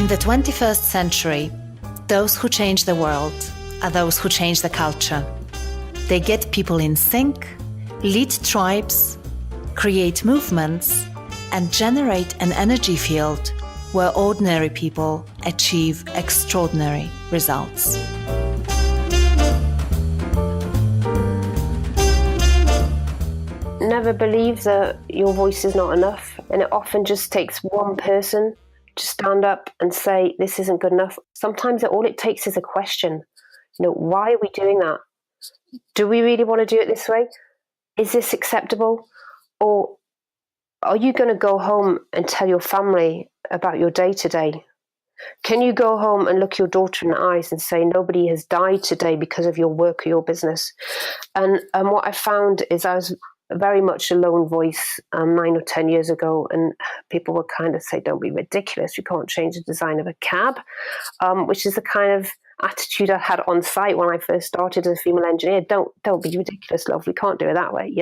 In the 21st century, those who change the world are those who change the culture. They get people in sync, lead tribes, create movements, and generate an energy field where ordinary people achieve extraordinary results. Never believe that your voice is not enough, and it often just takes one person to stand up and say, this isn't good enough. Sometimes all it takes is a question. Why are we doing that? Do we really want to do it this way? Is this acceptable? Or are you going to go home and tell your family about your day-to-day? Can you go home and look your daughter in the eyes and say, nobody has died today because of your work or your business? And what I found is I was very much a lone voice 9 or 10 years ago, and people would kind of say, don't be ridiculous, you can't change the design of a cab, which is the kind of attitude I had on site when I first started as a female engineer. Don't be ridiculous, love, we can't do it that way.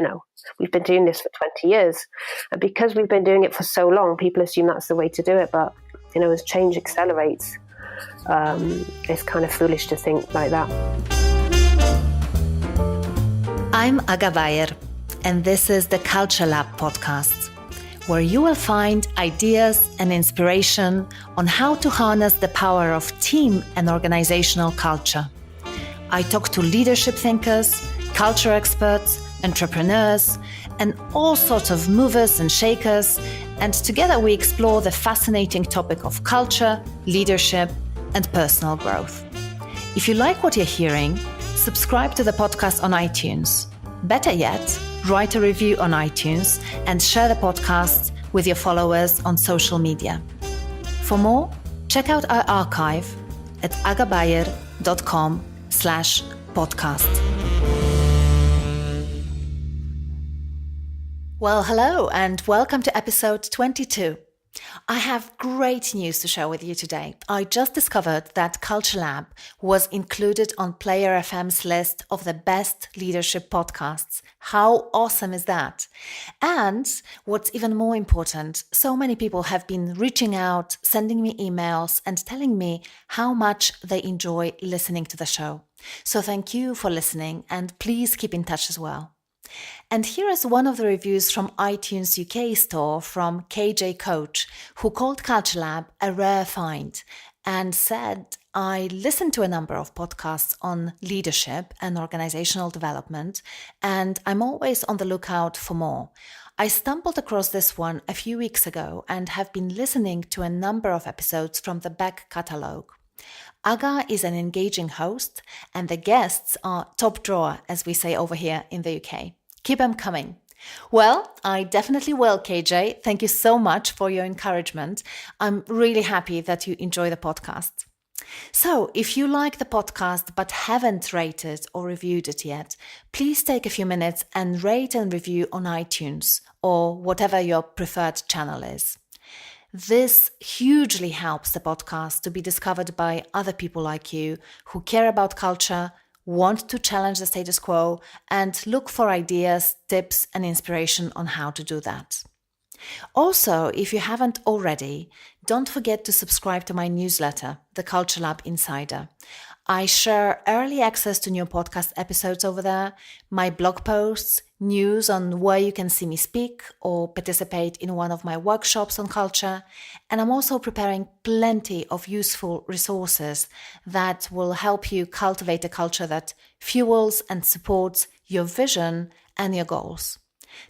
We've been doing this for 20 years, and because we've been doing it for so long, people assume that's the way to do it. But as change accelerates, it's kind of foolish to think like that. I'm Aga Bayer, and this is the Culture Lab podcast, where you will find ideas and inspiration on how to harness the power of team and organizational culture. I talk to leadership thinkers, culture experts, entrepreneurs, and all sorts of movers and shakers, and together we explore the fascinating topic of culture, leadership, and personal growth. If you like what you're hearing, subscribe to the podcast on iTunes. Better yet, write a review on iTunes and share the podcast with your followers on social media. For more, check out our archive at agabayer.com/podcast. Well, hello and welcome to episode 22. I have great news to share with you today. I just discovered that Culture Lab was included on Player FM's list of the best leadership podcasts. How awesome is that? And what's even more important, so many people have been reaching out, sending me emails and telling me how much they enjoy listening to the show. So thank you for listening, and please keep in touch as well. And here is one of the reviews from iTunes UK store from KJ Coach, who called Culture Lab a rare find and said, I listened to a number of podcasts on leadership and organizational development, and I'm always on the lookout for more. I stumbled across this one a few weeks ago and have been listening to a number of episodes from the back catalogue. Aga is an engaging host, and the guests are top drawer, as we say over here in the UK. Keep them coming. Well, I definitely will, KJ. Thank you so much for your encouragement. I'm really happy that you enjoy the podcast. So, if you like the podcast but haven't rated or reviewed it yet, please take a few minutes and rate and review on iTunes or whatever your preferred channel is. This hugely helps the podcast to be discovered by other people like you who care about culture, want to challenge the status quo, and look for ideas, tips, and inspiration on how to do that. Also, if you haven't already, don't forget to subscribe to my newsletter, The Culture Lab Insider. I share early access to new podcast episodes over there, my blog posts, news on where you can see me speak or participate in one of my workshops on culture, and I'm also preparing plenty of useful resources that will help you cultivate a culture that fuels and supports your vision and your goals.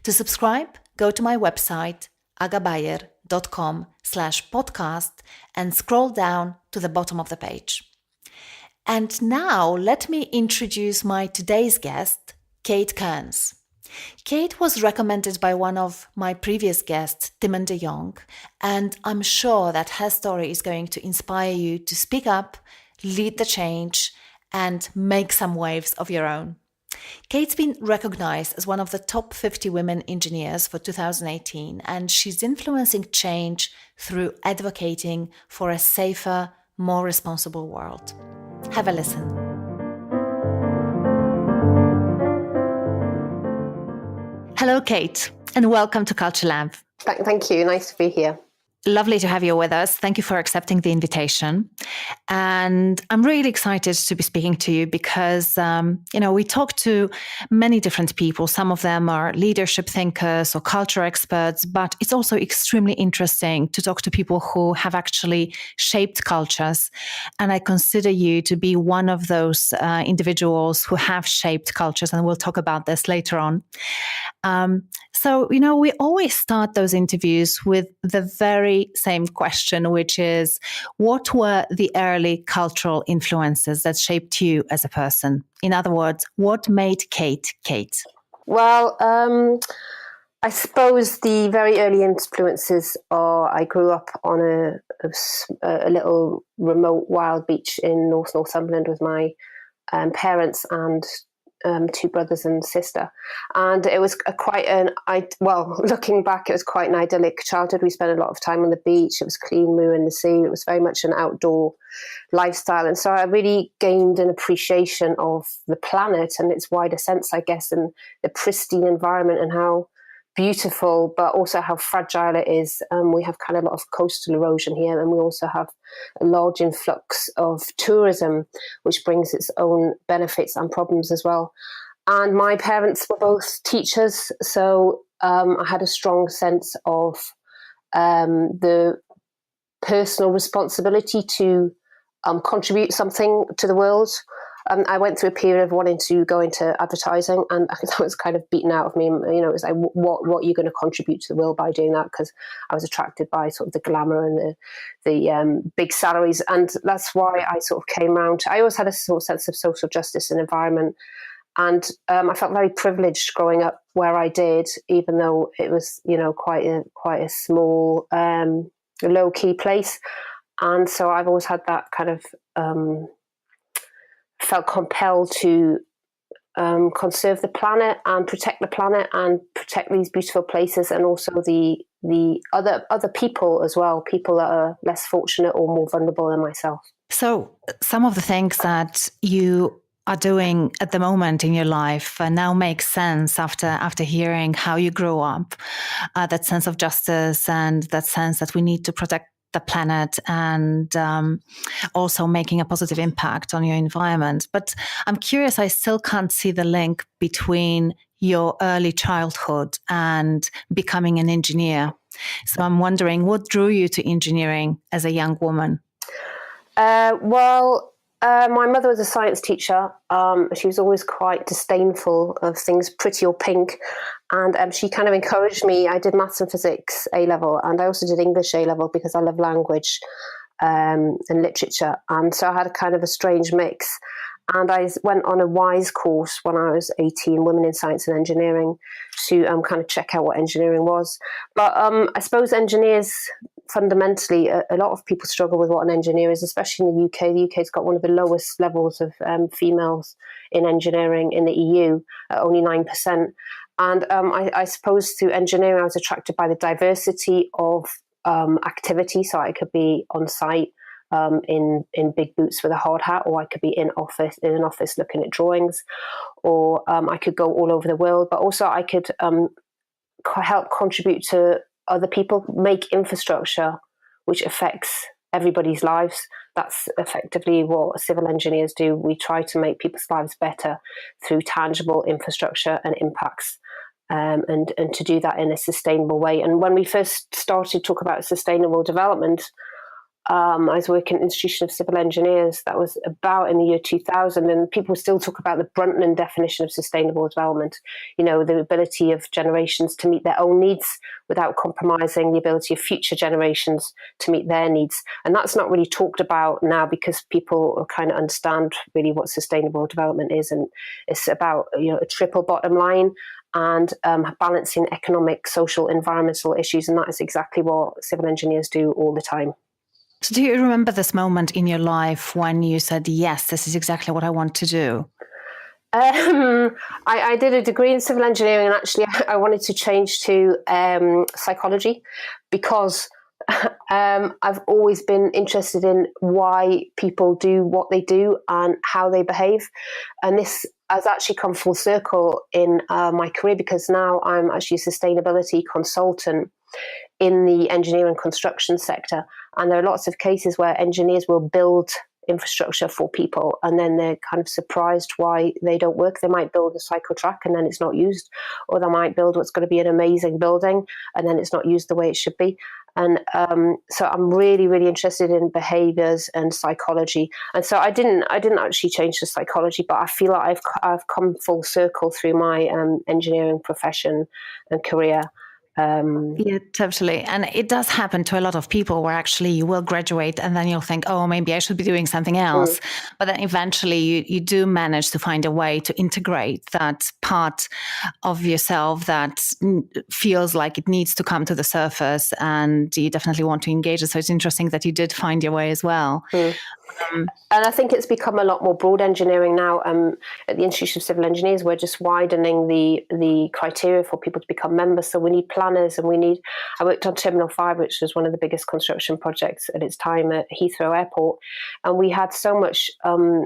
To subscribe, go to my website, agabayer.com/podcast, and scroll down to the bottom of the page. And now let me introduce my today's guest, Kate Cairns. Kate was recommended by one of my previous guests, Timon de Jong, and I'm sure that her story is going to inspire you to speak up, lead the change, and make some waves of your own. Kate's been recognized as one of the top 50 women engineers for 2018, and she's influencing change through advocating for a safer, more responsible world. Have a listen. Hello, Kate, and welcome to Culture Lab. Thank you. Nice to be here. Lovely to have you with us. Thank you for accepting the invitation. And I'm really excited to be speaking to you because, we talk to many different people. Some of them are leadership thinkers or culture experts, but it's also extremely interesting to talk to people who have actually shaped cultures. And I consider you to be one of those individuals who have shaped cultures. And we'll talk about this later on. So, we always start those interviews with the very same question, which is, what were the early cultural influences that shaped you as a person? In other words, what made Kate Kate? Well, I suppose the very early influences are I grew up on a little remote wild beach in Northumberland with my parents and two brothers and sister, and it was looking back, it was quite an idyllic childhood. We spent a lot of time on the beach. It was clean, we were in the sea. It was very much an outdoor lifestyle, and so I really gained an appreciation of the planet and its wider sense, I guess, and the pristine environment and how beautiful but also how fragile it is. We have kind of a lot of coastal erosion here, and we also have a large influx of tourism, which brings its own benefits and problems as well. And my parents were both teachers, so I had a strong sense of the personal responsibility to contribute something to the world. I went through a period of wanting to go into advertising, and that was kind of beaten out of me. It was like, what are you going to contribute to the world by doing that? Because I was attracted by sort of the glamour and the big salaries, and that's why I sort of came around. I always had a sort of sense of social justice and environment, and I felt very privileged growing up where I did, even though it was quite a small, low key place. And so I've always had that kind of felt compelled to conserve the planet and protect these beautiful places, and also the other people as well, people that are less fortunate or more vulnerable than myself. So some of the things that you are doing at the moment in your life now makes sense after hearing how you grew up, that sense of justice and that sense that we need to protect the planet, and also making a positive impact on your environment. But I'm curious, I still can't see the link between your early childhood and becoming an engineer. So I'm wondering, what drew you to engineering as a young woman? My mother was a science teacher. She was always quite disdainful of things pretty or pink. And she kind of encouraged me. I did maths and physics A-level, and I also did English A-level because I love language and literature. And so I had a kind of a strange mix. And I went on a WISE course when I was 18, Women in Science and Engineering, to kind of check out what engineering was. But I suppose engineers, fundamentally, a lot of people struggle with what an engineer is, especially in the UK. The UK's got one of the lowest levels of females in engineering in the EU, at only 9%. And I suppose through engineering, I was attracted by the diversity of activity. So I could be on site in big boots with a hard hat, or I could be in an office looking at drawings, or I could go all over the world. But also I could help contribute to other people, make infrastructure which affects everybody's lives. That's effectively what civil engineers do. We try to make people's lives better through tangible infrastructure and impacts, and to do that in a sustainable way. And when we first started to talk about sustainable development, I was working at the Institution of Civil Engineers. That was about in the year 2000, and people still talk about the Brundtland definition of sustainable development, the ability of generations to meet their own needs without compromising the ability of future generations to meet their needs. And that's not really talked about now, because people kind of understand really what sustainable development is, and it's about a triple bottom line and balancing economic, social, environmental issues, and that is exactly what civil engineers do all the time. So do you remember this moment in your life when you said, yes, this is exactly what I want to do? I did a degree in civil engineering, and actually I wanted to change to psychology, because I've always been interested in why people do what they do and how they behave. And this has actually come full circle in my career, because now I'm actually a sustainability consultant in the engineering construction sector. And there are lots of cases where engineers will build infrastructure for people, and then they're kind of surprised why they don't work. They might build a cycle track and then it's not used, or they might build what's going to be an amazing building and then it's not used the way it should be. And so I'm really, really interested in behaviors and psychology. And so I didn't actually change to psychology, but I feel like I've come full circle through my engineering profession and career. Yeah, totally. And it does happen to a lot of people where actually you will graduate and then you'll think, oh, maybe I should be doing something else. But then eventually you do manage to find a way to integrate that part of yourself that feels like it needs to come to the surface, and you definitely want to engage it. So it's interesting that you did find your way as well. And I think it's become a lot more broad engineering now. At the Institute of Civil Engineers, we're just widening the criteria for people to become members. So we need planners, and I worked on Terminal 5, which was one of the biggest construction projects at its time at Heathrow Airport. And we had so much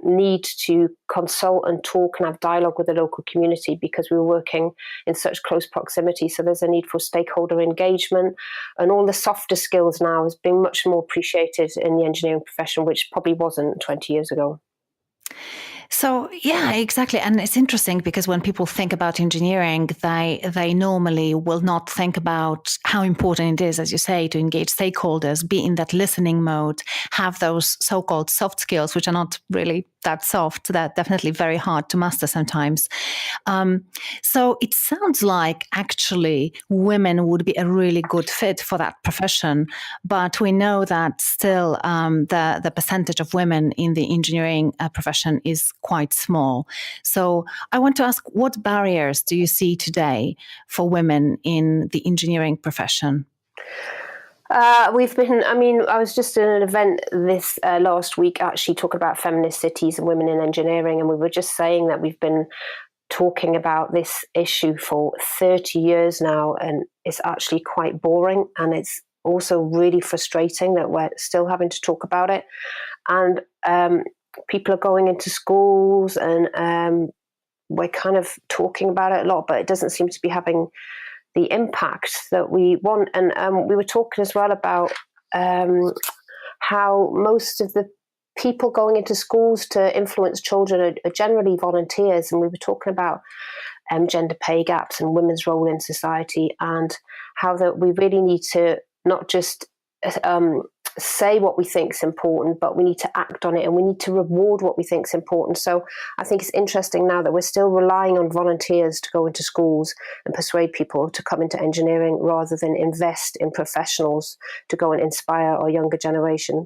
need to consult and talk and have dialogue with the local community, because we were working in such close proximity. So there's a need for stakeholder engagement, and all the softer skills now is being much more appreciated in the engineering profession, which probably wasn't 20 years ago. So, yeah, exactly. And it's interesting because when people think about engineering, they normally will not think about how important it is, as you say, to engage stakeholders, be in that listening mode, have those so-called soft skills, which are not really that soft. They're definitely very hard to master sometimes. So it sounds like actually women would be a really good fit for that profession. But we know that still the percentage of women in the engineering profession is quite small. So I want to ask, what barriers do you see today for women in the engineering profession? I was just in an event this last week actually talking about feminist cities and women in engineering, and we were just saying that we've been talking about this issue for 30 years now, and it's actually quite boring, and it's also really frustrating that we're still having to talk about it. And people are going into schools, and we're kind of talking about it a lot, but it doesn't seem to be having the impact that we want. And we were talking as well about how most of the people going into schools to influence children are generally volunteers. And we were talking about gender pay gaps and women's role in society, and how that we really need to not just say what we think is important, but we need to act on it, and we need to reward what we think is important. So I think it's interesting now that we're still relying on volunteers to go into schools and persuade people to come into engineering, rather than invest in professionals to go and inspire our younger generation.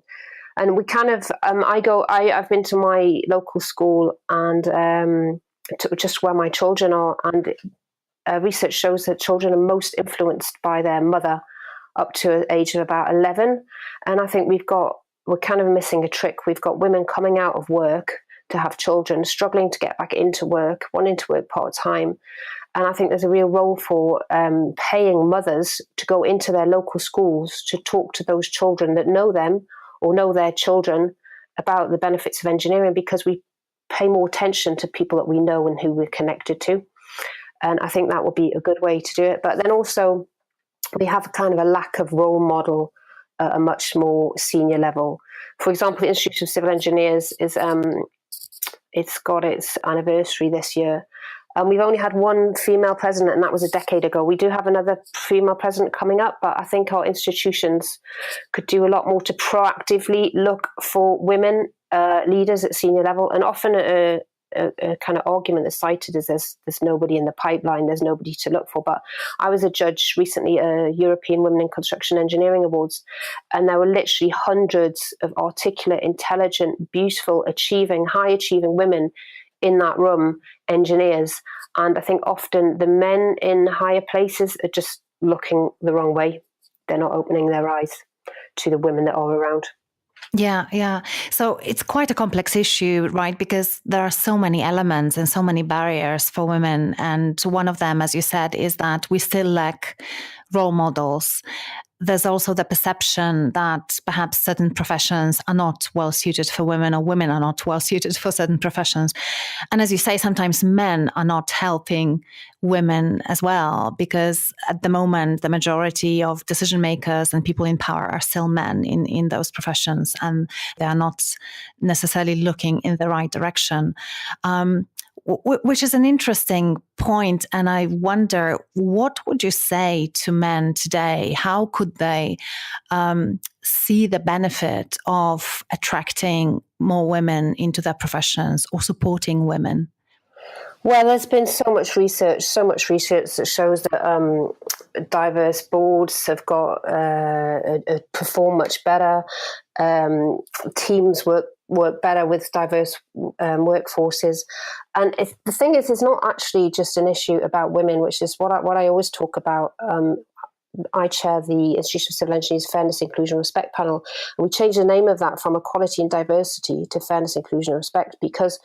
And we kind of, I've been to my local school, and to just where my children are, and research shows that children are most influenced by their mother up to an age of about 11. And I think we're kind of missing a trick. We've got women coming out of work to have children, struggling to get back into work, wanting to work part-time. And I think there's a real role for paying mothers to go into their local schools to talk to those children that know them or know their children about the benefits of engineering, because we pay more attention to people that we know and who we're connected to. And I think that would be a good way to do it. But then also, we have kind of a lack of role model at a much more senior level. For example, the Institute of Civil Engineers it's got its anniversary this year. And we've only had one female president, and that was a decade ago. We do have another female president coming up, but I think our institutions could do a lot more to proactively look for women leaders at senior level. And often a kind of argument that's cited is there's nobody in the pipeline, there's nobody to look for. But I was a judge recently at European Women in Construction Engineering Awards, and there were literally hundreds of articulate, intelligent, beautiful, high achieving women in that room, engineers. And I think often the men in higher places are just looking the wrong way. They're not opening their eyes to the women that are around. Yeah. So it's quite a complex issue, right? Because there are so many elements and so many barriers for women. And one of them, as you said, is that we still lack role models. there's also the perception that perhaps certain professions are not well suited for women, or women are not well suited for certain professions. And as you say, sometimes men are not helping women as well, because at the moment, the majority of decision makers and people in power are still men in those professions, and they are not necessarily looking in the right direction. Which is an interesting point. And I wonder, what would you say to men today? How could they see the benefit of attracting more women into their professions or supporting women? Well, there's been so much research that shows that diverse boards have got perform much better. Teams work better with diverse workforces. And the thing is, it's not actually just an issue about women, which is what I always talk about. I chair the Institute of Civil Engineers Fairness, Inclusion, Respect panel. And we changed the name of that from Equality and Diversity to Fairness, Inclusion, and Respect, because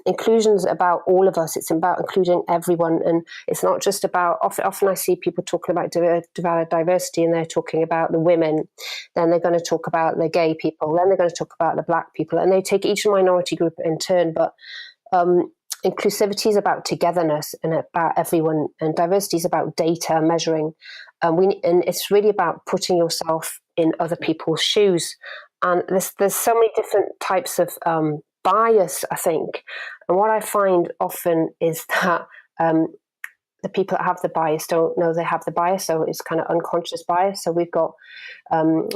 inclusion is about all of us. It's about including everyone. And it's not just about, often I see people talking about diversity, and they're talking about the women. Then they're going to talk about the gay people. Then they're going to talk about the black people. And they take each minority group in turn. But inclusivity is about togetherness and about everyone, and diversity is about data measuring. And it's really about putting yourself in other people's shoes. And there's so many different types of bias, I think. And what I find often is that the people that have the bias don't know they have the bias, so it's kind of unconscious bias. So we've got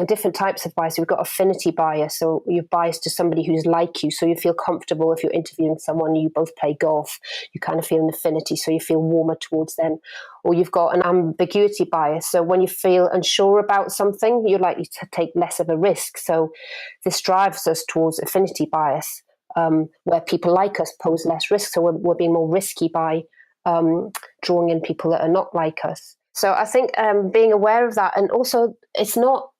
different types of bias. We've got affinity bias, so you're biased to somebody who's like you, so you feel comfortable if you're interviewing someone, you both play golf, you kind of feel an affinity, so you feel warmer towards them. Or you've got an ambiguity bias, so when you feel unsure about something, you're likely to take less of a risk. So this drives us towards affinity bias, where people like us pose less risk, so we're being more risky by drawing in people that are not like us. So I think being aware of that, and also it's not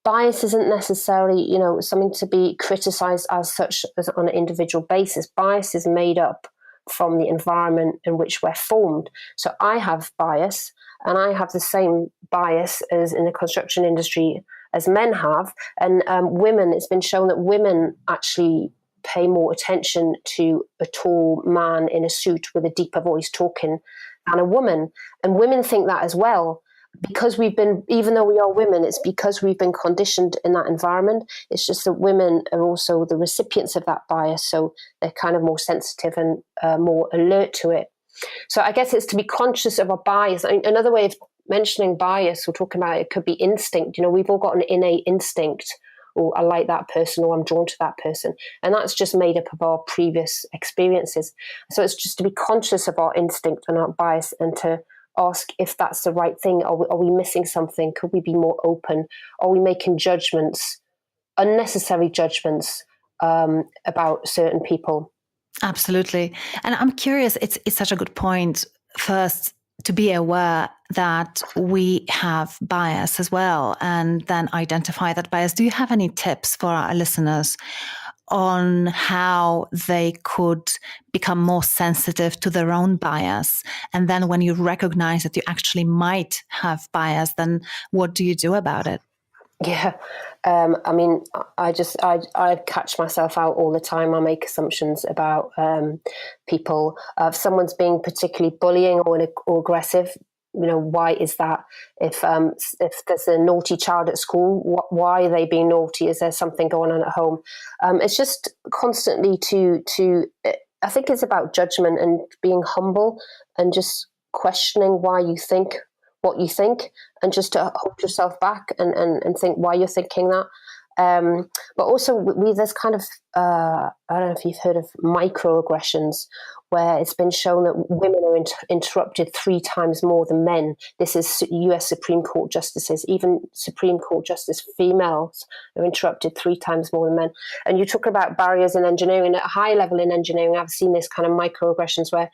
bias isn't necessarily something to be criticized as such as on an individual basis. Bias is made up from the environment in which we're formed. So I have bias, and I have the same bias as in the construction industry as men have, and women. It's been shown that women actually pay more attention to a tall man in a suit with a deeper voice talking than a woman. And women think that as well, because even though we are women, it's because we've been conditioned in that environment. It's just that women are also the recipients of that bias, so they're kind of more sensitive and more alert to it. So I guess it's to be conscious of our bias. I mean, another way of mentioning bias, we're talking about it could be instinct. We've all got an innate instinct, or I like that person, or I'm drawn to that person. And that's just made up of our previous experiences. So it's just to be conscious of our instinct and our bias, and to ask if that's the right thing. Are we missing something? Could we be more open? Are we making judgments, unnecessary judgments about certain people? Absolutely. And I'm curious, it's such a good point. First, to be aware that we have bias as well, and then identify that bias. Do you have any tips for our listeners on how they could become more sensitive to their own bias? And then when you recognize that you actually might have bias, then what do you do about it? Yeah. I mean, I catch myself out all the time. I make assumptions about people. If someone's being particularly bullying or aggressive, why is that? If there's a naughty child at school, why are they being naughty? Is there something going on at home? It's just constantly I think it's about judgment and being humble, and just questioning why you think what you think, and just to hold yourself back and think why you're thinking that. But also there's kind of, I don't know if you've heard of microaggressions, where it's been shown that women are interrupted 3 times more than men. This is US Supreme Court justices, even Supreme Court justice females are interrupted 3 times more than men. And you talk about barriers in engineering. At a high level in engineering, I've seen this kind of microaggressions where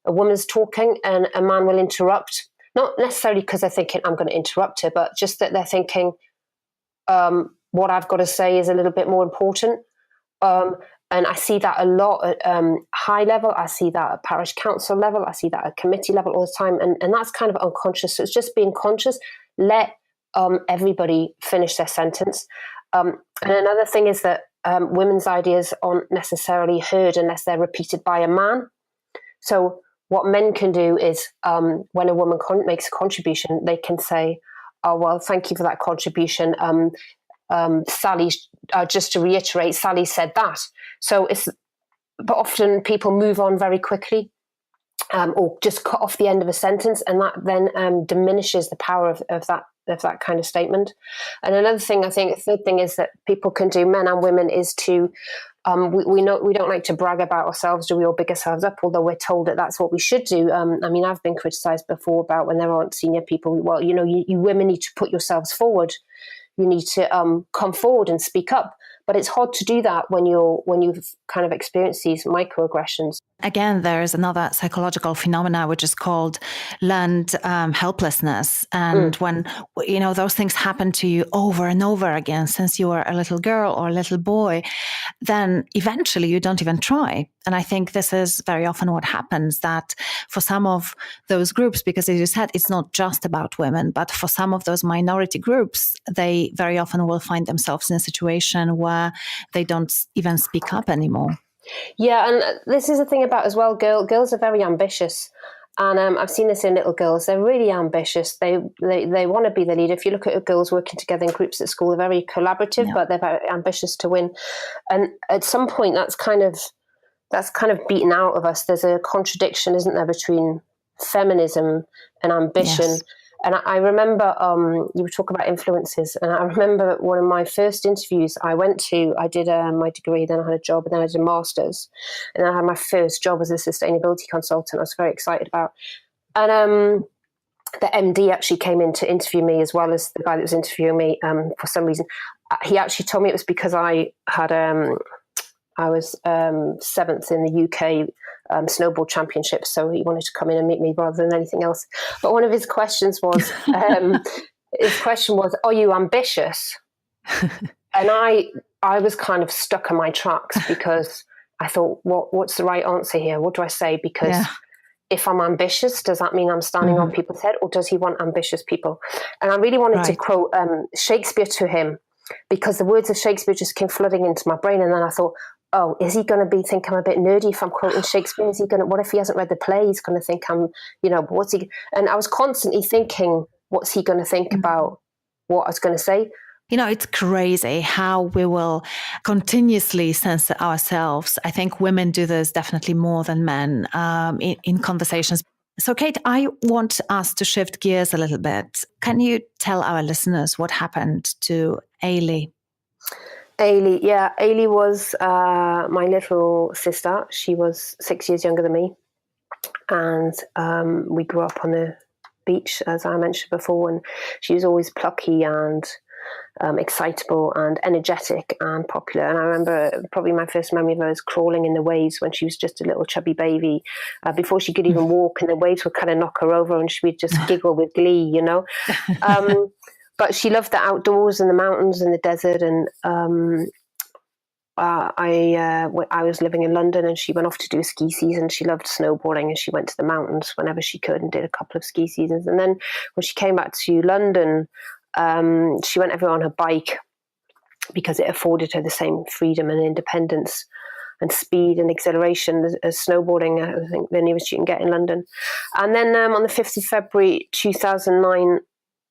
a woman's talking and a man will interrupt. Not necessarily because they're thinking, I'm going to interrupt her, but just that they're thinking, what I've got to say is a little bit more important. And I see that a lot at high level. I see that at parish council level. I see that at committee level all the time. And that's kind of unconscious. So it's just being conscious. let everybody finish their sentence. And another thing is that women's ideas aren't necessarily heard unless they're repeated by a man. So what men can do is when a woman makes a contribution, they can say, oh, well, thank you for that contribution. Sally, just to reiterate, Sally said that. But often people move on very quickly. Or just cut off the end of a sentence, and that then diminishes the power of that kind of statement. And another thing, I think, a third thing is that people can do, men and women, is to we don't like to brag about ourselves, do we, or big ourselves up, although we're told that that's what we should do. I mean, I've been criticised before about when there aren't senior people. Well, you women need to put yourselves forward. You need to come forward and speak up. But it's hard to do that when you've kind of experienced these microaggressions. Again, there's another psychological phenomena which is called learned helplessness. And when, those things happen to you over and over again since you were a little girl or a little boy, then eventually you don't even try. And I think this is very often what happens, that for some of those groups, because as you said, it's not just about women, but for some of those minority groups, they very often will find themselves in a situation where they don't even speak up anymore. Yeah, and this is the thing about as well, girls are very ambitious. And I've seen this in little girls. They're really ambitious. They want to be the leader. If you look at girls working together in groups at school, they're very collaborative, but they're very ambitious to win. And at some point, that's kind of beaten out of us. There's a contradiction, isn't there, between feminism and ambition. Yes. And I remember you were talking about influences, and I remember one of my first interviews I did my degree, then I had a job, and then I did a master's, and then I had my first job as a sustainability consultant. I was very excited about. And the MD actually came in to interview me, as well as the guy that was interviewing me. For some reason, he actually told me it was because I was seventh in the UK snowboard championships, so he wanted to come in and meet me rather than anything else. But one of his questions was, "Are you ambitious?" And I was kind of stuck in my tracks, because I thought, what's the right answer here? What do I say? Because if I'm ambitious, does that mean I'm standing on people's head, or does he want ambitious people? And I really wanted to quote Shakespeare to him, because the words of Shakespeare just came flooding into my brain. And then I thought, oh, is he going to think I'm a bit nerdy if I'm quoting Shakespeare? What if he hasn't read the play? He's going to think I'm, what's he? And I was constantly thinking, what's he going to think about what I was going to say? It's crazy how we will continuously censor ourselves. I think women do this definitely more than men in conversations. So, Kate, I want us to shift gears a little bit. Can you tell our listeners what happened to Ellie? Ellie was my little sister. She was 6 years younger than me. And we grew up on the beach, as I mentioned before, and she was always plucky and excitable and energetic and popular. And I remember probably my first memory of her is crawling in the waves when she was just a little chubby baby, before she could even walk, and the waves would kind of knock her over and she would just giggle with glee, But she loved the outdoors and the mountains and the desert. And I was living in London, and she went off to do a ski season. She loved snowboarding, and she went to the mountains whenever she could and did a couple of ski seasons. And then when she came back to London, she went everywhere on her bike, because it afforded her the same freedom and independence and speed and exhilaration as snowboarding, I think, the nearest you can get in London. And then on the 5th of February 2009,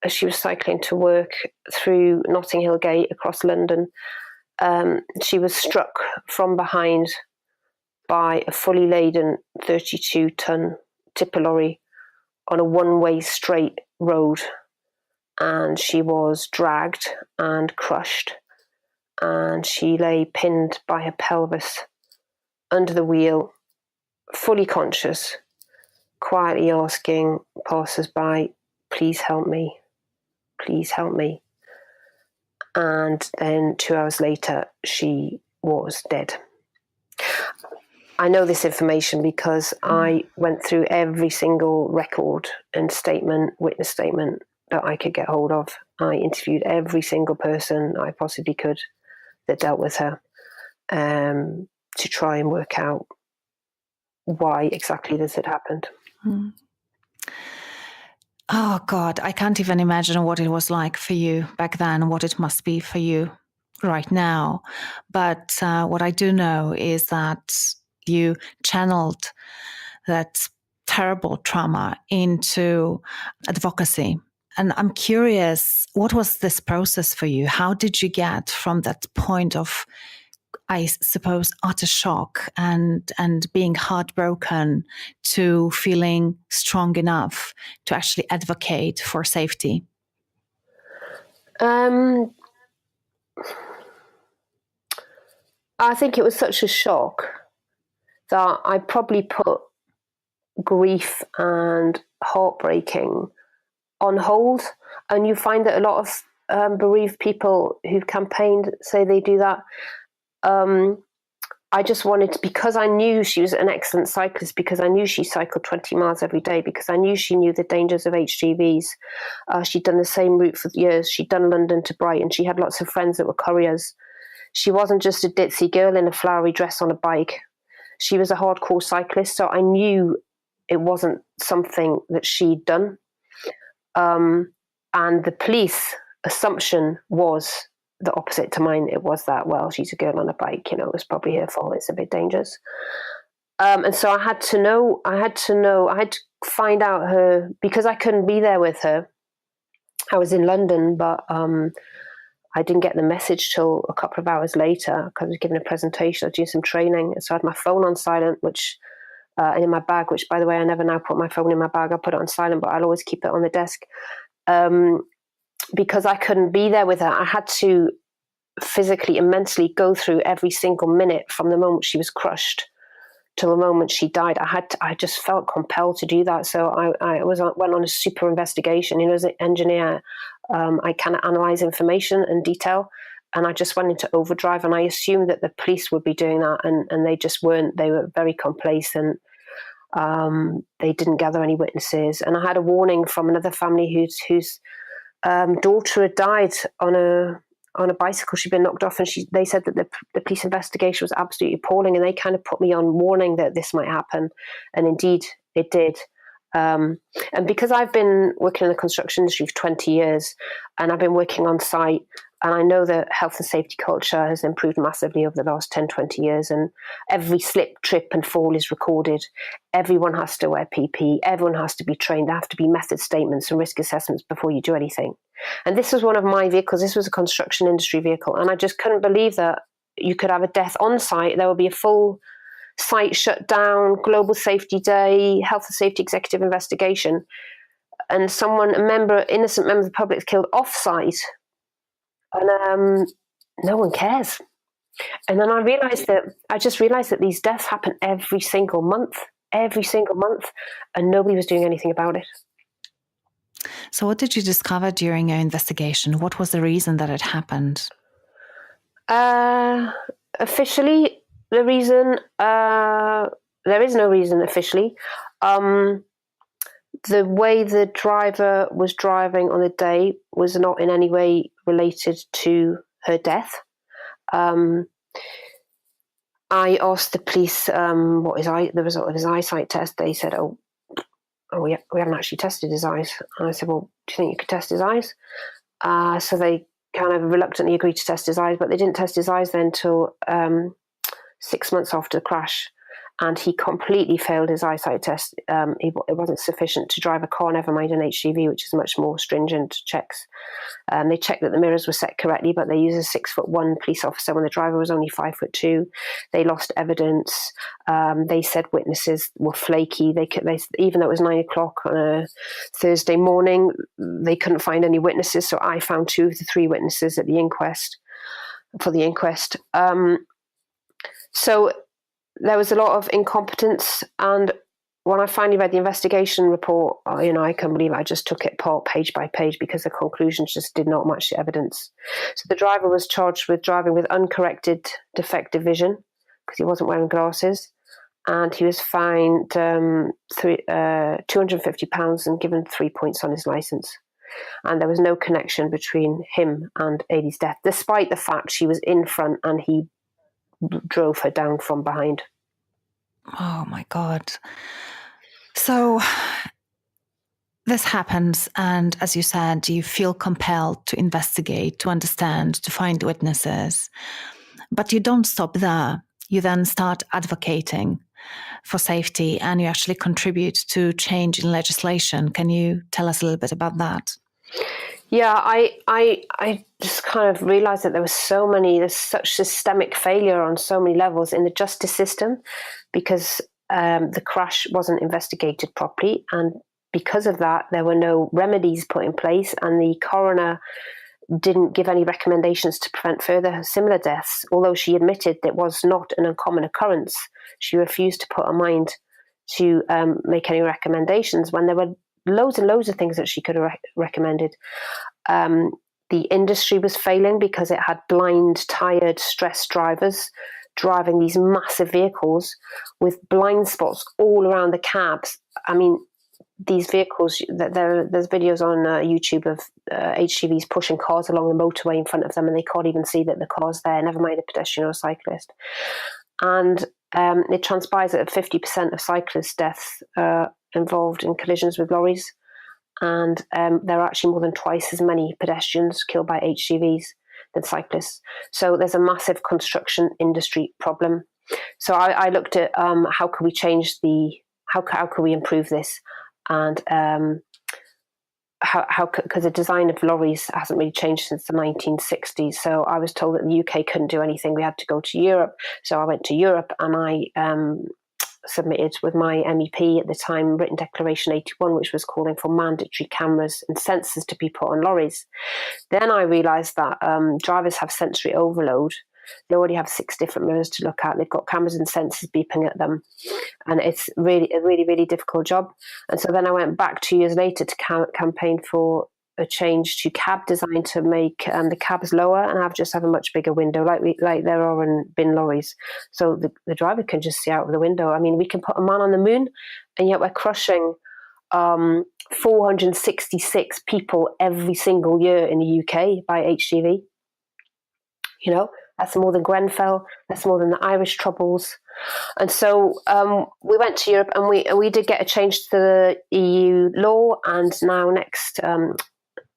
as she was cycling to work through Notting Hill Gate across London, she was struck from behind by a fully laden 32-ton tipper lorry on a one-way straight road. And she was dragged and crushed, and she lay pinned by her pelvis under the wheel, fully conscious, quietly asking passers-by, "Please help me. Please help me." And then 2 hours later, she was dead. I know this information because I went through every single record and witness statement that I could get hold of. I interviewed every single person I possibly could that dealt with her, to try and work out why exactly this had happened. Oh God, I can't even imagine what it was like for you back then, what it must be for you right now. But what I do know is that you channeled that terrible trauma into advocacy. And I'm curious, what was this process for you? How did you get from that point of, I suppose, utter shock and being heartbroken to feeling strong enough to actually advocate for safety? I think it was such a shock that I probably put grief and heartbreaking on hold. And you find that a lot of bereaved people who've campaigned say they do that. I just wanted to, because I knew she was an excellent cyclist, because I knew she cycled 20 miles every day, because I knew she knew the dangers of HGVs. She'd done the same route for years. She'd done London to Brighton. She had lots of friends that were couriers. She wasn't just a ditzy girl in a flowery dress on a bike. She was a hardcore cyclist, so I knew it wasn't something that she'd done. And the police assumption was the opposite to mine. It was that, well, she's a girl on a bike, it was probably her fault. It's a bit dangerous. And so I had to find out her, because I couldn't be there with her. I was in London, but I didn't get the message till a couple of hours later because I was giving a presentation. I was doing some training. And so I had my phone on silent, which in my bag, which, by the way, I never now put my phone in my bag. I put it on silent, but I'll always keep it on the desk. Because I couldn't be there with her. I had to physically and mentally go through every single minute from the moment she was crushed to the moment she died. I just felt compelled to do that. So I went on a super investigation. As an engineer, I kind of analyze information in detail, and I just went into overdrive. And I assumed that the police would be doing that, and they just weren't. They were very complacent. They didn't gather any witnesses, and I had a warning from another family whose daughter had died on a bicycle. She'd been knocked off, and they said that the police investigation was absolutely appalling, and they kind of put me on warning that this might happen, and indeed it did. And because I've been working in the construction industry for 20 years, and I've been working on site, and I know that health and safety culture has improved massively over the last 10, 20 years, and every slip, trip and fall is recorded. Everyone has to wear PPE. Everyone has to be trained. There have to be method statements and risk assessments before you do anything. And this was one of my vehicles. This was a construction industry vehicle. And I just couldn't believe that you could have a death on site. There would be a full site shut down, global safety day, health and safety executive investigation. And innocent member of the public is killed off site. And no one cares. And then I just realized that these deaths happen every single month, and nobody was doing anything about it. So what did you discover during your investigation? What was the reason that it happened? Officially, the reason, there is no reason officially. The way the driver was driving on the day was not in any way related to her death. I asked the police the result of his eyesight test. They said, we haven't actually tested his eyes. And I said, well, do you think you could test his eyes? So they kind of reluctantly agreed to test his eyes, but they didn't test his eyes then until 6 months after the crash. And he completely failed his eyesight test. It wasn't sufficient to drive a car, never mind an HGV, which is much more stringent checks. They checked that the mirrors were set correctly, but they used a 6'1" police officer when the driver was only 5'2". They lost evidence. They said witnesses were flaky. Even though it was 9 o'clock on a Thursday morning, they couldn't find any witnesses. So I found 2 of the 3 witnesses at the inquest. So there was a lot of incompetence, and when I finally read the investigation report, I couldn't believe it. I just took it apart page by page because the conclusions just did not match the evidence. So the driver was charged with driving with uncorrected defective vision because he wasn't wearing glasses, and he was fined £250 and given 3 points on his licence. And there was no connection between him and Ailey's death, despite the fact she was in front and he drove her down from behind. Oh my God. So this happens, and as you said, you feel compelled to investigate, to understand, to find witnesses. But you don't stop there. You then start advocating for safety, and you actually contribute to change in legislation. Can you tell us a little bit about that? Yeah, I just kind of realized that there's such systemic failure on so many levels in the justice system, because the crash wasn't investigated properly, and because of that, there were no remedies put in place, and the coroner didn't give any recommendations to prevent further similar deaths. Although she admitted that it was not an uncommon occurrence, she refused to put her mind to make any recommendations when there were loads and loads of things that she could have recommended. The industry was failing because it had blind, tired, stressed drivers driving these massive vehicles with blind spots all around the cabs. I mean, these vehicles, there's videos on YouTube of HGVs pushing cars along the motorway in front of them, and they can't even see that the car's there, never mind a pedestrian or a cyclist. And it transpires that 50% of cyclist deaths are involved in collisions with lorries, and there are actually more than twice as many pedestrians killed by HGVs than cyclists. So there's a massive construction industry problem. So I looked at how can we change how can we improve this, and because the design of lorries hasn't really changed since the 1960s. So I was told that the UK couldn't do anything. We had to go to Europe. So I went to Europe, and I submitted with my MEP at the time written declaration 81, which was calling for mandatory cameras and sensors to be put on lorries. Then I realised that drivers have sensory overload. They already have 6 different mirrors to look at. They've got cameras and sensors beeping at them. And it's really a really, really difficult job. And so then I went back 2 years later to campaign for a change to cab design to make the cabs lower and have a much bigger window, like there are in bin lorries. So the driver can just see out of the window. I mean, we can put a man on the moon, and yet we're crushing 466 people every single year in the UK by HGV. You know, that's more than Grenfell. That's more than the Irish Troubles. And so we went to Europe, and we did get a change to the EU law. And now next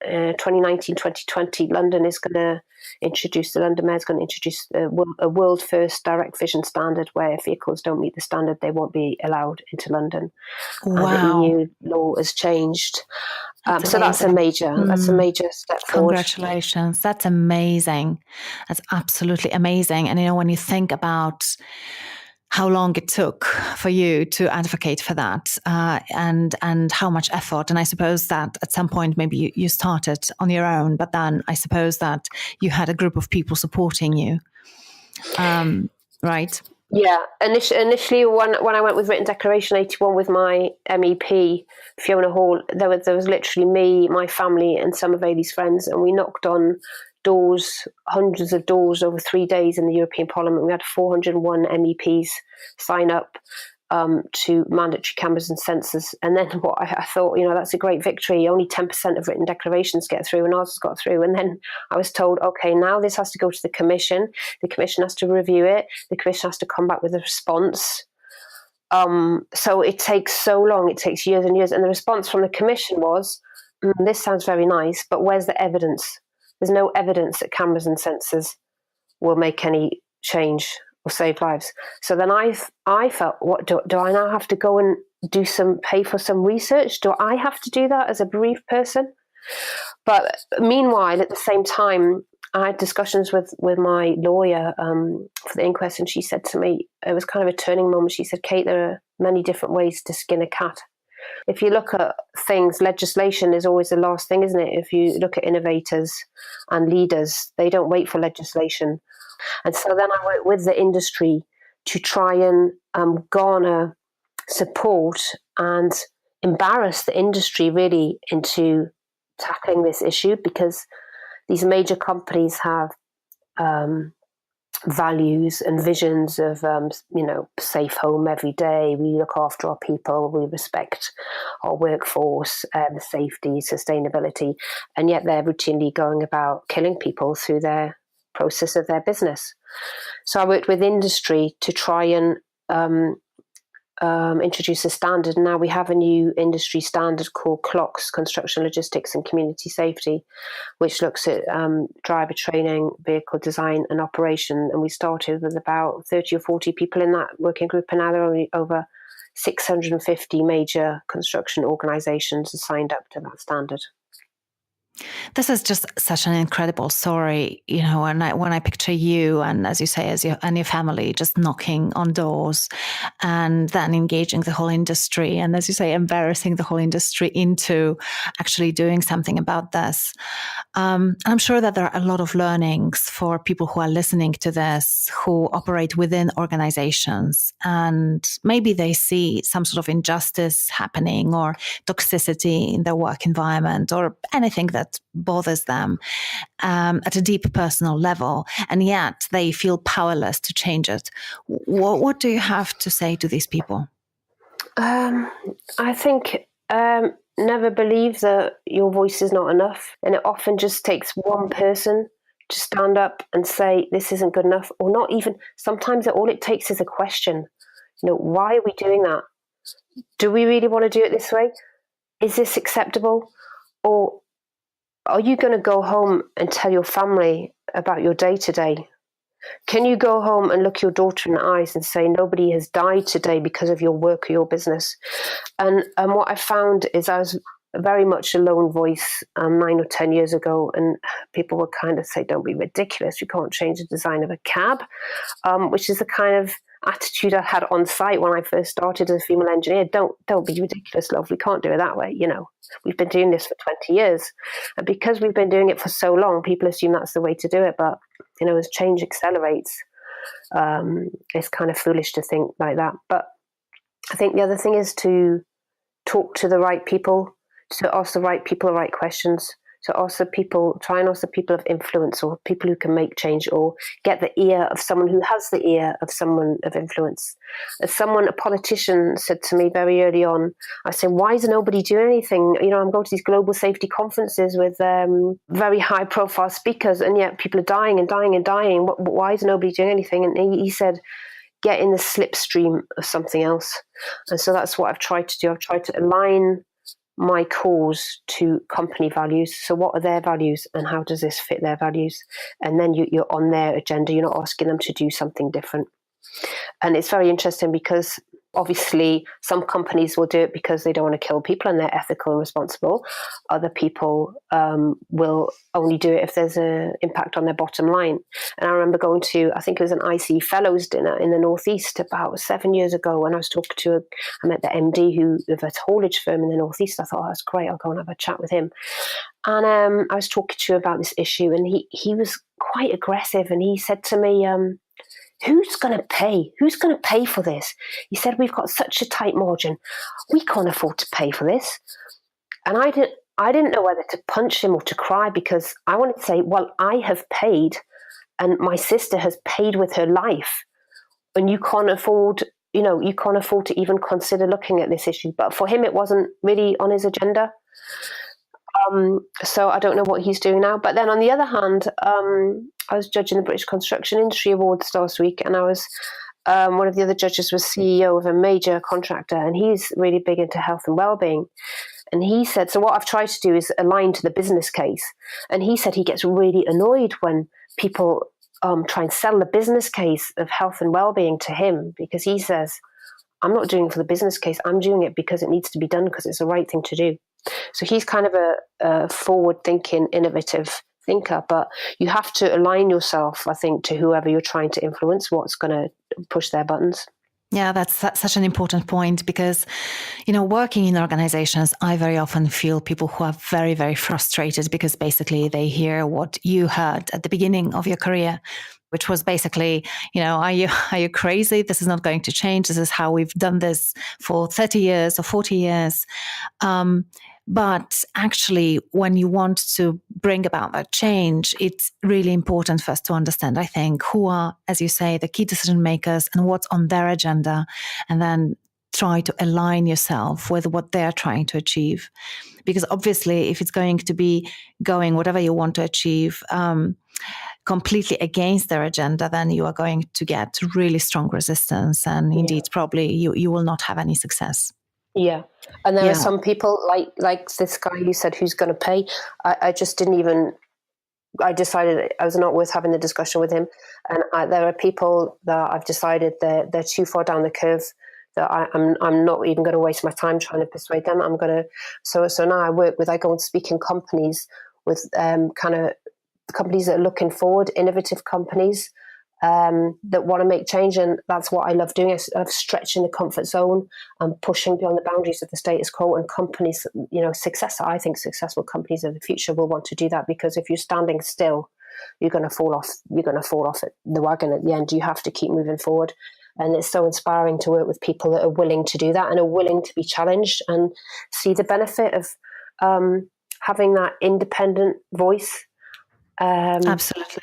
2019-2020, London is going to introduce, the London Mayor is going to introduce a world first direct vision standard, where if vehicles don't meet the standard, they won't be allowed into London. Wow. The EU law has changed. So that's a major step forward. Congratulations. That's amazing. That's absolutely amazing. And, you know, when you think about how long it took for you to advocate for that and how much effort. And I suppose that at some point, maybe you started on your own, but then I suppose that you had a group of people supporting you, right? Yeah, initially when I went with written declaration 81 with my MEP, Fiona Hall, there was literally me, my family, and some of Ailey's friends, and we knocked on doors, hundreds of doors over 3 days in the European Parliament. We had 401 MEPs sign up to mandatory cameras and sensors. And then what I thought, you know, that's a great victory. Only 10% of written declarations get through, and ours has got through. And then I was told, okay, now this has to go to the Commission. The Commission has to review it. The Commission has to come back with a response. So it takes so long. It takes years and years. And the response from the Commission was, this sounds very nice, but where's the evidence? There's no evidence that cameras and sensors will make any change or save lives. So then I felt, what do I now have to go and pay for some research? Do I have to do that as a bereaved person? But meanwhile, at the same time, I had discussions with my lawyer for the inquest, and she said to me, it was kind of a turning moment. She said, Kate, there are many different ways to skin a cat. If you look at things, legislation is always the last thing, isn't it? If you look at innovators and leaders, they don't wait for legislation. And so then I worked with the industry to try and garner support and embarrass the industry really into tackling this issue, because these major companies have values and visions of, safe home every day. We look after our people. We respect our workforce, safety, sustainability. And yet they're routinely going about killing people through their process of their business. So I worked with industry to try and introduced a standard. And now we have a new industry standard called CLOCS, Construction Logistics and Community Safety, which looks at driver training, vehicle design and operation. And we started with about 30 or 40 people in that working group, and now there are only over 650 major construction organizations signed up to that standard. This is just such an incredible story, when I picture you and, as you say, and your family just knocking on doors and then engaging the whole industry and, as you say, embarrassing the whole industry into actually doing something about this. I'm sure that there are a lot of learnings for people who are listening to this, who operate within organizations, and maybe they see some sort of injustice happening or toxicity in their work environment or anything that bothers them at a deep personal level, and yet they feel powerless to change it. What do you have to say to these people? I think never believe that your voice is not enough, and it often just takes one person to stand up and say this isn't good enough, or not even. Sometimes all it takes is a question. Why are we doing that? Do we really want to do it this way? Is this acceptable? Or are you going to go home and tell your family about your day today? Can you go home and look your daughter in the eyes and say nobody has died today because of your work or your business? And what I found is I was very much a lone voice 9 or 10 years ago, and people would kind of say, don't be ridiculous, you can't change the design of a cab, which is the kind of attitude I had on site when I first started as a female engineer. Don't be ridiculous, love, we can't do it that way. We've been doing this for 20 years, and because we've been doing it for so long, people assume that's the way to do it. But as change accelerates, it's kind of foolish to think like that. But I think the other thing is to talk to the right people, to ask the right people the right questions, to try and ask the people of influence, or people who can make change, or get the ear of someone who has the ear of someone of influence. As a politician said to me very early on, I said, why is nobody doing anything? I'm going to these global safety conferences with very high profile speakers, and yet people are dying and dying and dying. Why is nobody doing anything? And he said, get in the slipstream of something else. And so that's what I've tried to do. I've tried to align my cause to company values. So what are their values and how does this fit their values? And then you're on their agenda. You're not asking them to do something different. And it's very interesting because obviously some companies will do it because they don't want to kill people and they're ethical and responsible. Other people will only do it if there's an impact on their bottom line. And I remember going to, I think it was an IC Fellows dinner in the Northeast about 7 years ago, when I was talking I met the MD of a haulage firm in the Northeast. I thought, oh, that's great, I'll go and have a chat with him. And I was talking to him about this issue, and he was quite aggressive, and he said to me, who's going to pay? Who's going to pay for this? He said, we've got such a tight margin. We can't afford to pay for this. And I didn't know whether to punch him or to cry, because I wanted to say, well, I have paid, and my sister has paid with her life, and you can't afford to even consider looking at this issue. But for him, it wasn't really on his agenda. So I don't know what he's doing now. But then on the other hand, I was judging the British Construction Industry Awards last week, and I was one of the other judges was CEO of a major contractor, and he's really big into health and well-being. And he said, so what I've tried to do is align to the business case. And he said he gets really annoyed when people try and sell the business case of health and well-being to him, because he says, I'm not doing it for the business case. I'm doing it because it needs to be done, because it's the right thing to do. So he's kind of a forward-thinking, innovative thinker, but you have to align yourself, I think, to whoever you're trying to influence, what's going to push their buttons. Yeah, that's such an important point, because, working in organizations, I very often feel people who are very, very frustrated because basically they hear what you heard at the beginning of your career, which was basically, are you crazy? This is not going to change. This is how we've done this for 30 years or 40 years. But actually, when you want to bring about that change, it's really important for us to understand, I think, who are, as you say, the key decision makers and what's on their agenda, and then try to align yourself with what they're trying to achieve. Because obviously, if it's going to be going whatever you want to achieve, completely against their agenda, then you are going to get really strong resistance, and indeed, probably you will not have any success. Yeah. And there are some people like this guy you said who's going to pay. I just didn't even, I decided I was not worth having the discussion with him. And there are people that I've decided they're too far down the curve, that I'm not even going to waste my time trying to persuade them. I'm going to, so now I go and speak in companies with kind of companies that are looking forward, innovative companies that want to make change. And that's what I love doing. I love stretching the comfort zone and pushing beyond the boundaries of the status quo. And companies, I think successful companies of the future will want to do that, because if you're standing still, you're going to fall off at the wagon at the end. You have to keep moving forward. And it's so inspiring to work with people that are willing to do that and are willing to be challenged and see the benefit of having that independent voice. Absolutely.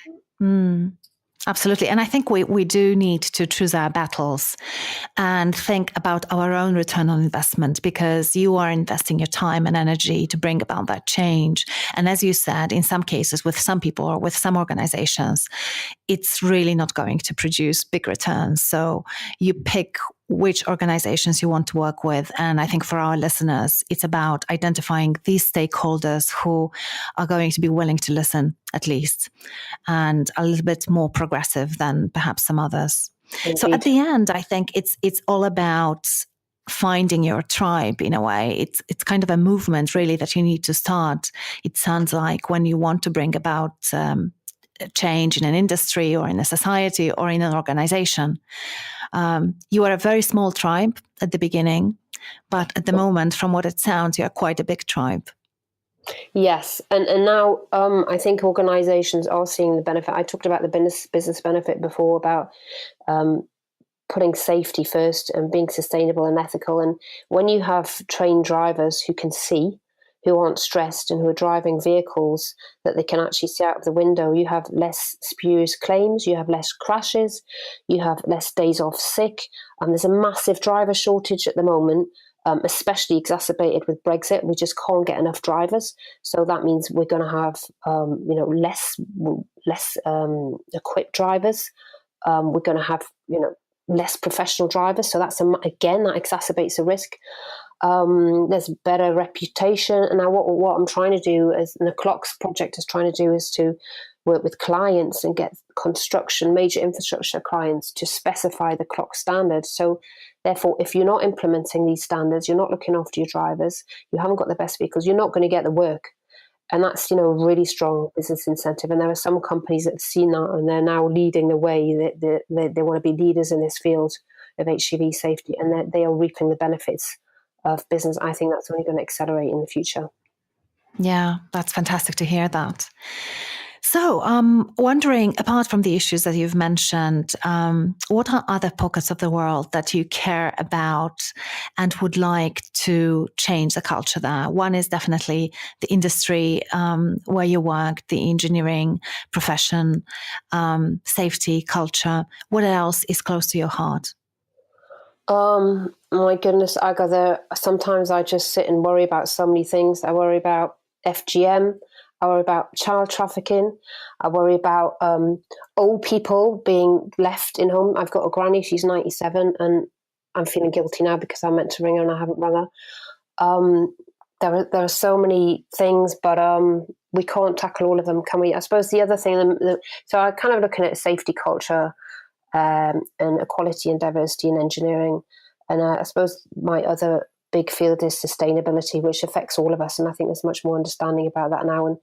Absolutely. And I think we do need to choose our battles and think about our own return on investment, because you are investing your time and energy to bring about that change. And as you said, in some cases, with some people or with some organizations, it's really not going to produce big returns. So you pick which organizations you want to work with. And I think for our listeners, it's about identifying these stakeholders who are going to be willing to listen, at least, and a little bit more progressive than perhaps some others. Indeed. So at the end, I think it's all about finding your tribe in a way. It's kind of a movement really that you need to start. It sounds like when you want to bring about change in an industry or in a society or in an organization. You are a very small tribe at the beginning, but at the moment, from what it sounds, you are quite a big tribe. Yes. And now I think organizations are seeing the benefit. I talked about the business benefit before, about putting safety first and being sustainable and ethical. And when you have trained drivers who can see, who aren't stressed, and who are driving vehicles that they can actually see out of the window, you have less spurious claims, you have less crashes, you have less days off sick. And there's a massive driver shortage at the moment, especially exacerbated with Brexit. We just can't get enough drivers. So that means we're going to have less equipped drivers. We're going to have less professional drivers. So that's again, that exacerbates the risk. There's better reputation. And now what I'm trying to do, and the Clocks project is trying to do, is to work with clients and get major infrastructure clients to specify the clock standards. So therefore, if you're not implementing these standards, you're not looking after your drivers, you haven't got the best vehicles, you're not going to get the work. And that's, a really strong business incentive. And there are some companies that have seen that, and they're now leading the way. They want to be leaders in this field of HGV safety, and they are reaping the benefits of business. I think that's only going to accelerate in the future. Yeah, that's fantastic to hear that. So wondering, apart from the issues that you've mentioned, what are other pockets of the world that you care about and would like to change the culture there? One is definitely the industry where you work, the engineering profession, safety, culture. What else is close to your heart? My goodness, sometimes I just sit and worry about so many things. I worry about FGM. I worry about child trafficking. I worry about old people being left in home. I've got a granny, she's 97, and I'm feeling guilty now because I meant to ring her and I haven't rung her. There are so many things, but we can't tackle all of them, can we? I suppose the other thing, so I'm kind of looking at safety culture, and equality and diversity in engineering. And I suppose my other big field is sustainability, which affects all of us. And I think there's much more understanding about that now. And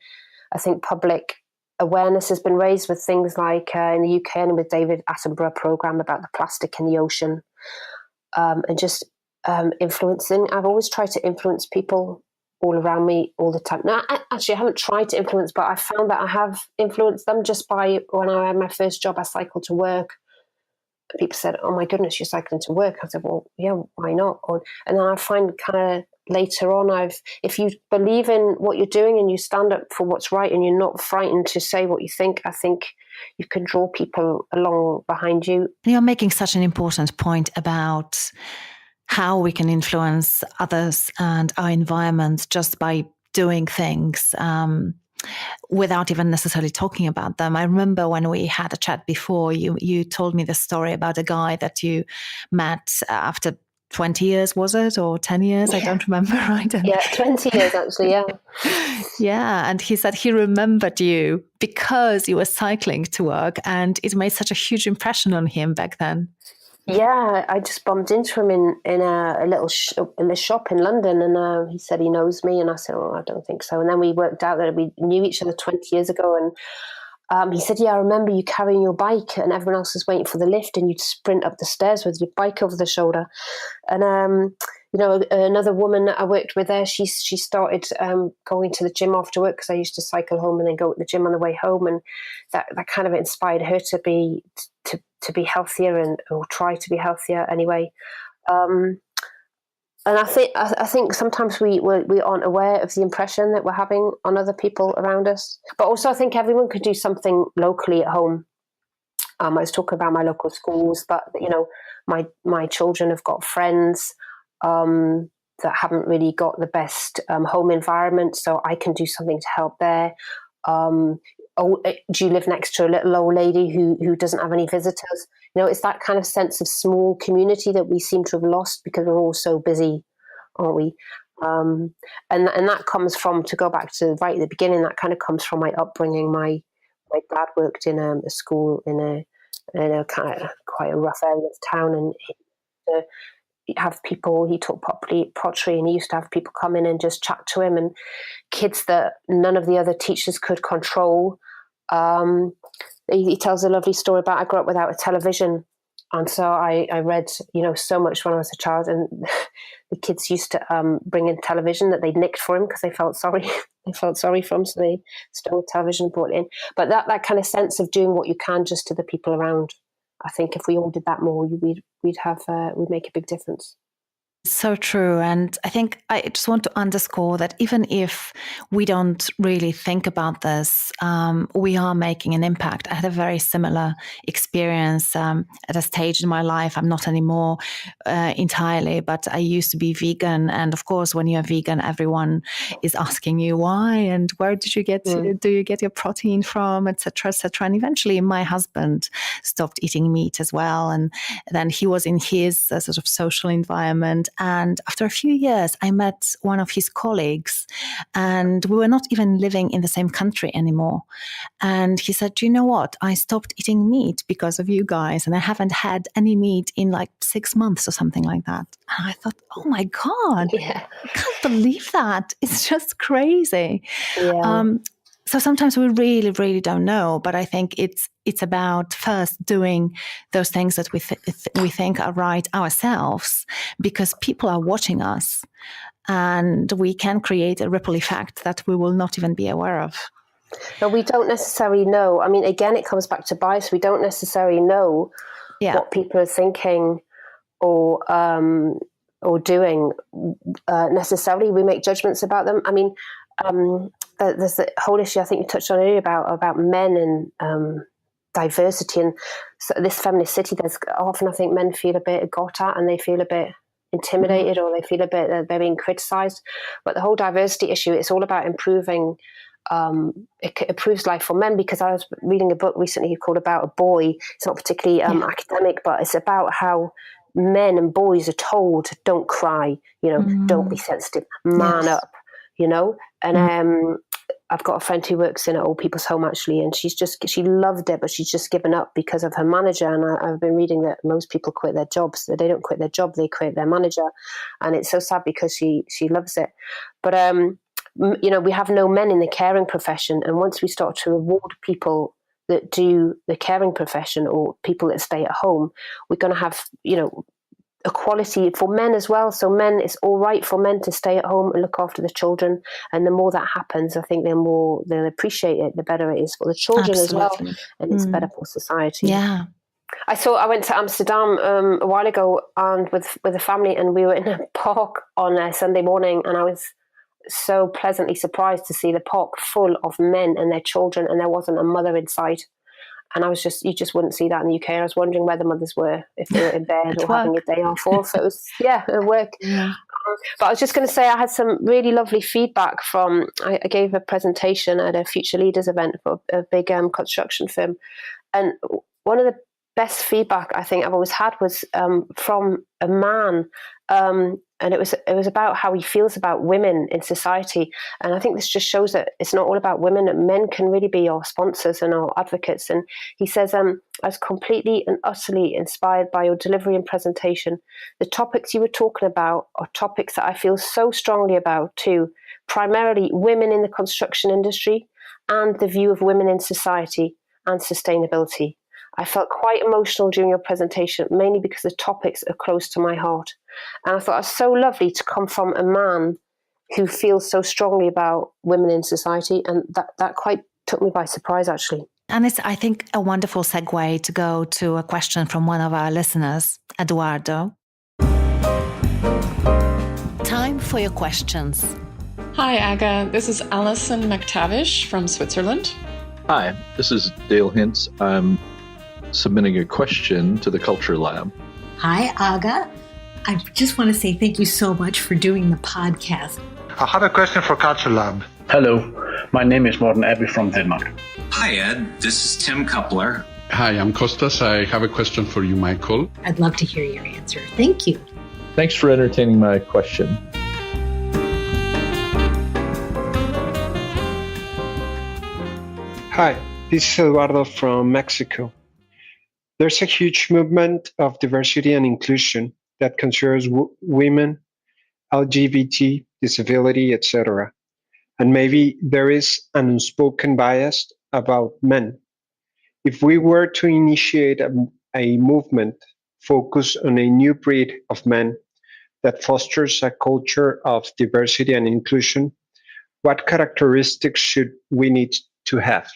I think public awareness has been raised with things like in the UK and with David Attenborough programme about the plastic in the ocean, and just influencing. I've always tried to influence people all around me all the time. No, I haven't tried to influence, but I found that I have influenced them just by, when I had my first job, I cycled to work. People said, "Oh my goodness, you're cycling to work." I said, "Well, yeah, why not?" And then I find kind of later on, if you believe in what you're doing and you stand up for what's right and you're not frightened to say what you think, I think you can draw people along behind you. You're making such an important point about how we can influence others and our environment just by doing things. without even necessarily talking about them. I remember when we had a chat before, you told me the story about a guy that you met after 20 years, was it? Or 10 years? I don't remember, right? And yeah, 20 years actually, yeah. yeah, and he said he remembered you because you were cycling to work, and it made such a huge impression on him back then. Yeah, I just bumped into him in a little in the shop in London, and he said he knows me, and I said, "Oh, I don't think so." And then we worked out that we knew each other 20 years ago, and he said, "Yeah, I remember you carrying your bike, and everyone else was waiting for the lift, and you'd sprint up the stairs with your bike over the shoulder." And another woman that I worked with there, she started going to the gym after work, because I used to cycle home and then go to the gym on the way home, and that kind of inspired her to be healthier, or try to be healthier anyway. And I think sometimes we aren't aware of the impression that we're having on other people around us. But also, I think everyone could do something locally at home. I was talking about my local schools, but my children have got friends that haven't really got the best home environment, so I can do something to help there. Do you live next to a little old lady who doesn't have any visitors? It's that kind of sense of small community that we seem to have lost because we're all so busy, aren't we? And that comes from, to go back to right at the beginning, that kind of comes from my upbringing. My dad worked in a school in a kind of quite a rough area of town, and he taught pottery, and he used to have people come in and just chat to him, and kids that none of the other teachers could control. He tells a lovely story about, I grew up without a television, and so I read so much when I was a child, and the kids used to bring in television that they'd nicked for him because they felt sorry for him, so they stole television and brought it in. But that kind of sense of doing what you can just to the people around, I think if we all did that more, we'd make a big difference. So true. And I think I just want to underscore that even if we don't really think about this, we are making an impact. I had a very similar experience at a stage in my life. I'm not anymore entirely, but I used to be vegan. And of course, when you're vegan, everyone is asking you why and where did you get, do you get your protein from, et cetera, et cetera. And eventually my husband stopped eating meat as well. And then he was in his sort of social environment. And after a few years, I met one of his colleagues, and we were not even living in the same country anymore. And he said, "Do you know what? I stopped eating meat because of you guys, and I haven't had any meat in like 6 months or something like that." And I thought, oh my God, I can't believe that. It's just crazy. Yeah. So sometimes we really, really don't know, but I think it's about first doing those things that we think are right ourselves, because people are watching us, and we can create a ripple effect that we will not even be aware of. No, we don't necessarily know. I mean, again, it comes back to bias. We don't necessarily know what people are thinking or doing necessarily. We make judgments about them. I mean, there's the whole issue I think you touched on earlier about men and diversity, and so this feminist city. There's often, I think, men feel a bit got at, and they feel a bit intimidated, or they feel a bit that they're being criticised. But the whole diversity issue, it's all about improving. It improves life for men, because I was reading a book recently called About a Boy. It's not particularly academic, but it's about how men and boys are told, don't cry, don't be sensitive, man up, and I've got a friend who works in an old people's home actually, and she loved it, but she's just given up because of her manager. And I've been reading that most people quit their jobs. They don't quit their job, they quit their manager, and it's so sad because she loves it. But we have no men in the caring profession, and once we start to reward people that do the caring profession, or people that stay at home, we're going to have equality for men as well. So it's all right for men to stay at home and look after the children, and the more that happens, I think they'll appreciate it, the better it is for the children as well, and it's better for society. I went to Amsterdam a while ago, and with a family, and we were in a park on a Sunday morning, and I was so pleasantly surprised to see the park full of men and their children, and there wasn't a mother inside. And you just wouldn't see that in the UK. I was wondering where the mothers were, if they were in bed or having a day off. So it was, at work. But I was just going to say I had some really lovely feedback from, I gave a presentation at a Future Leaders event for a big construction firm. And one of the best feedback I think I've always had was from a man. And it was about how he feels about women in society. And I think this just shows that it's not all about women, that men can really be our sponsors and our advocates. And he says, I was completely and utterly inspired by your delivery and presentation. The topics you were talking about are topics that I feel so strongly about too, primarily women in the construction industry and the view of women in society and sustainability. I felt quite emotional during your presentation, mainly because the topics are close to my heart. And I thought it was so lovely to come from a man who feels so strongly about women in society. And that quite took me by surprise, actually. And it's, I think, a wonderful segue to go to a question from one of our listeners, Eduardo. Time for your questions. Hi, Aga. This is Alison McTavish from Switzerland. Hi, this is Dale Hintz. I'm submitting a question to the Culture Lab. Hi, Aga. I just want to say thank you so much for doing the podcast. I have a question for Culture Lab. Hello, my name is Morten Abbey from Denmark. Hi, Ed. This is Tim Coupler. Hi, I'm Kostas. I have a question for you, Michael. I'd love to hear your answer. Thank you. Thanks for entertaining my question. Hi, this is Eduardo from Mexico. There's a huge movement of diversity and inclusion that considers women, LGBT, disability, etc. And maybe there is an unspoken bias about men. If we were to initiate a movement focused on a new breed of men that fosters a culture of diversity and inclusion, what characteristics should we need to have?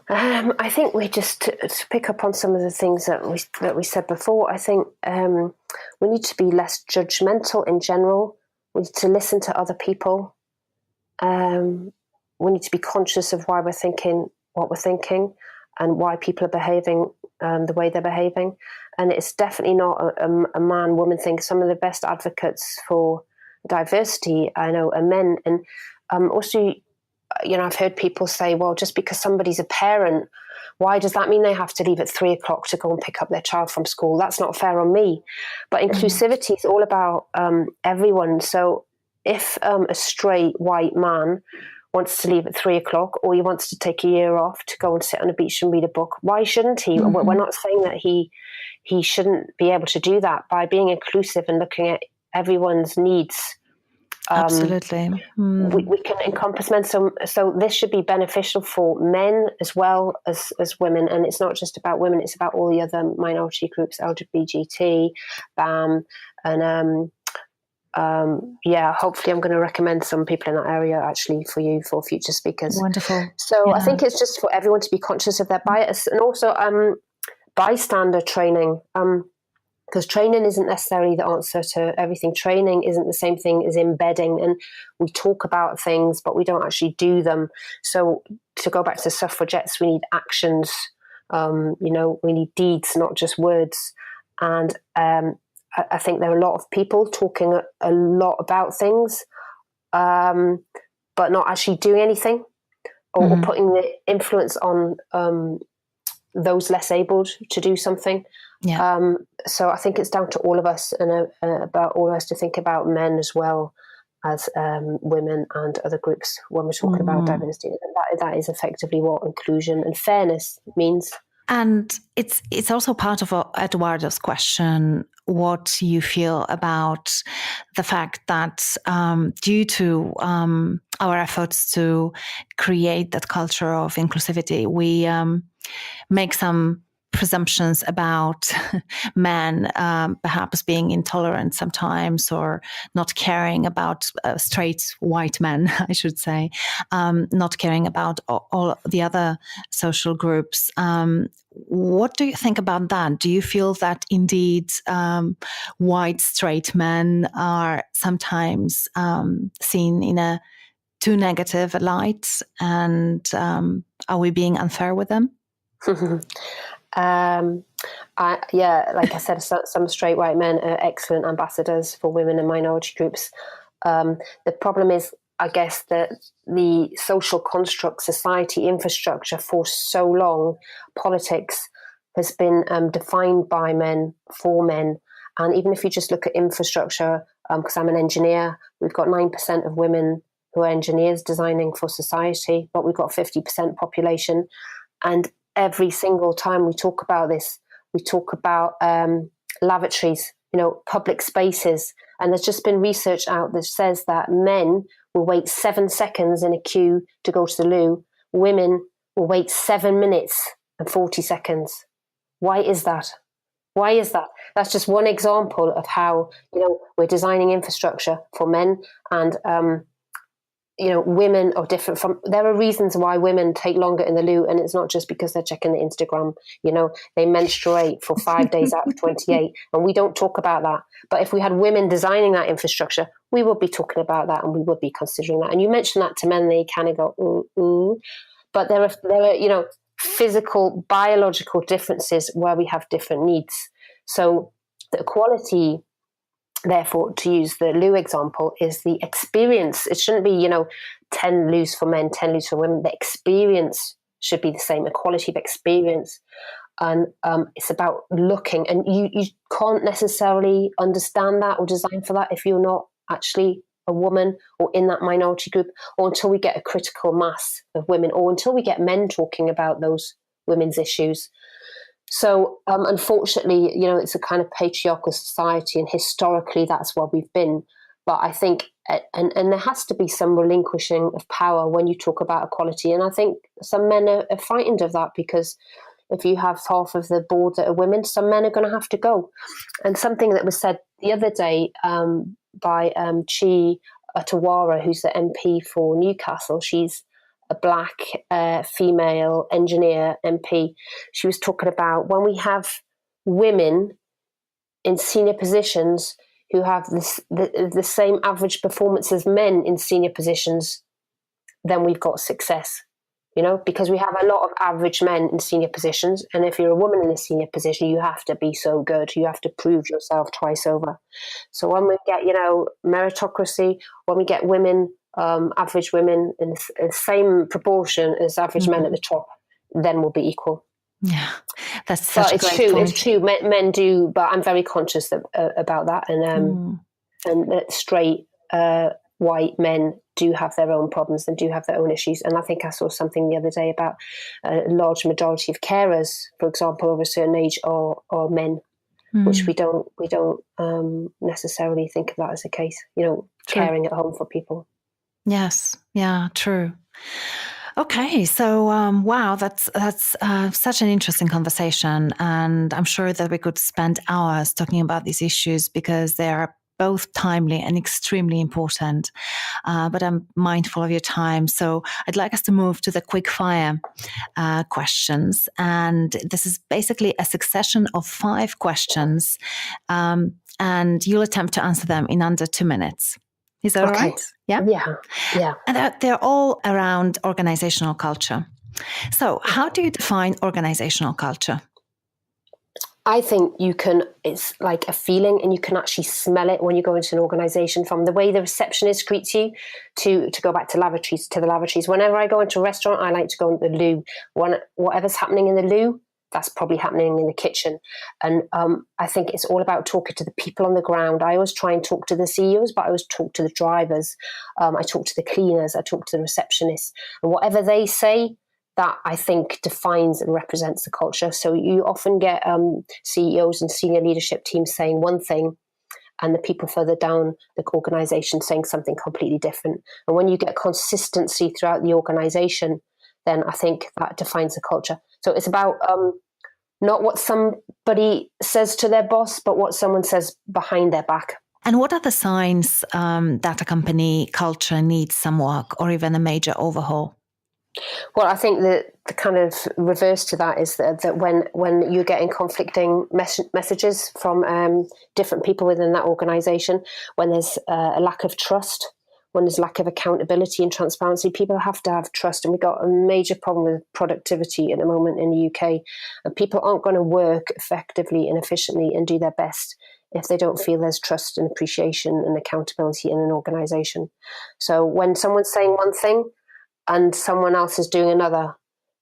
I think we just to pick up on some of the things that we said before. I think we need to be less judgmental in general. We need to listen to other people. We need to be conscious of why we're thinking what we're thinking and why people are behaving the way they're behaving. And it's definitely not a man-woman thing. Some of the best advocates for diversity I know are men. And also, you know, I've heard people say, well, just because somebody's a parent, why does that mean they have to leave at 3:00 to go and pick up their child from school? That's not fair on me. But inclusivity is all about everyone. So if a straight white man wants to leave at 3:00 or he wants to take a year off to go and sit on a beach and read a book, why shouldn't he? We're not saying that he shouldn't be able to do that. By being inclusive and looking at everyone's needs, Absolutely. We can encompass men. So this should be beneficial for men as well as women. And it's not just about women, it's about all the other minority groups, LGBT, BAM. And hopefully I'm going to recommend some people in that area actually for you for future speakers. Wonderful. So I think it's just for everyone to be conscious of their bias, and also bystander training. Because training isn't necessarily the answer to everything. Training isn't the same thing as embedding, and we talk about things, but we don't actually do them. So to go back to suffragettes, we need actions. We need deeds, not just words. And I think there are a lot of people talking a lot about things, but not actually doing anything or putting the influence on those less able to do something. Yeah. So I think it's down to all of us and about all of us to think about men as well as women and other groups when we're talking about diversity. That is effectively what inclusion and fairness means. And it's also part of Eduardo's question, what you feel about the fact that due to our efforts to create that culture of inclusivity, we make some presumptions about men perhaps being intolerant sometimes or not caring about straight white men, I should say, not caring about all the other social groups. What do you think about that? Do you feel that indeed white straight men are sometimes seen in a too negative a light, and are we being unfair with them? Like I said, some straight white men are excellent ambassadors for women and minority groups. The problem is, I guess, that the social construct, society, infrastructure for so long, politics, has been defined by men, for men. And even if you just look at infrastructure, because I'm an engineer, we've got 9% of women who are engineers designing for society, but we've got 50% population. And every single time we talk about this, we talk about lavatories, public spaces. And there's just been research out that says that men will wait 7 seconds in a queue to go to the loo. Women will wait 7 minutes and 40 seconds. Why is that? Why is that? That's just one example of how, we're designing infrastructure for men, and, women are different from, there are reasons why women take longer in the loo, and it's not just because they're checking the Instagram, they menstruate for 5 days out of 28, and we don't talk about that. But if we had women designing that infrastructure, we would be talking about that, and we would be considering that. And you mentioned that to men, they kind of go, ooh. But there are, physical, biological differences where we have different needs. So the equality, therefore, to use the loo example, is the experience. It shouldn't be, 10 loos for men, 10 loos for women. The experience should be the same, equality of experience. And it's about looking, and you can't necessarily understand that or design for that if you're not actually a woman or in that minority group, or until we get a critical mass of women, or until we get men talking about those women's issues. So unfortunately, it's a kind of patriarchal society, and historically that's where we've been. But I think, and there has to be some relinquishing of power when you talk about equality. And I think some men are frightened of that, because if you have half of the board that are women, some men are going to have to go. And something that was said the other day by Chi Atawara, who's the MP for Newcastle. She's a black female engineer MP. She was talking about when we have women in senior positions who have the same average performance as men in senior positions, then we've got success. Because we have a lot of average men in senior positions. And if you're a woman in a senior position, you have to be so good. You have to prove yourself twice over. So when we get, meritocracy, when we get women, average women in the same proportion as average men at the top, then we'll be equal. Yeah, that's such a great point. It's true. Men do, but I'm very conscious about that. And that straight white men do have their own problems and do have their own issues. And I think I saw something the other day about a large majority of carers, for example, over a certain age are men, which we don't necessarily think of that as a case, caring at home for people. Yes. Yeah, true. Okay, so wow, that's such an interesting conversation, and I'm sure that we could spend hours talking about these issues because they are both timely and extremely important. But I'm mindful of your time, so I'd like us to move to the quickfire questions, and this is basically a succession of 5 questions, and you'll attempt to answer them in under 2 minutes. Is that okay. right? Yeah? Yeah. And they're all around organizational culture. So how do you define organizational culture? I think it's like a feeling, and you can actually smell it when you go into an organization, from the way the receptionist greets you to go back to the lavatories. Whenever I go into a restaurant, I like to go into the loo. Whatever's happening in the loo, that's probably happening in the kitchen. And I think it's all about talking to the people on the ground. I always try and talk to the CEOs, but I always talk to the drivers. I talk to the cleaners. I talk to the receptionists. And whatever they say, that I think defines and represents the culture. So you often get CEOs and senior leadership teams saying one thing, and the people further down the organization saying something completely different. And when you get consistency throughout the organization, then I think that defines the culture. So it's about not what somebody says to their boss, but what someone says behind their back. And what are the signs that a company culture needs some work or even a major overhaul? Well, I think that the kind of reverse to that is that when you're getting conflicting messages from different people within that organization, when there's a lack of trust, when there's lack of accountability and transparency, people have to have trust. And we've got a major problem with productivity at the moment in the UK. And people aren't going to work effectively and efficiently and do their best if they don't feel there's trust and appreciation and accountability in an organisation. So when someone's saying one thing and someone else is doing another,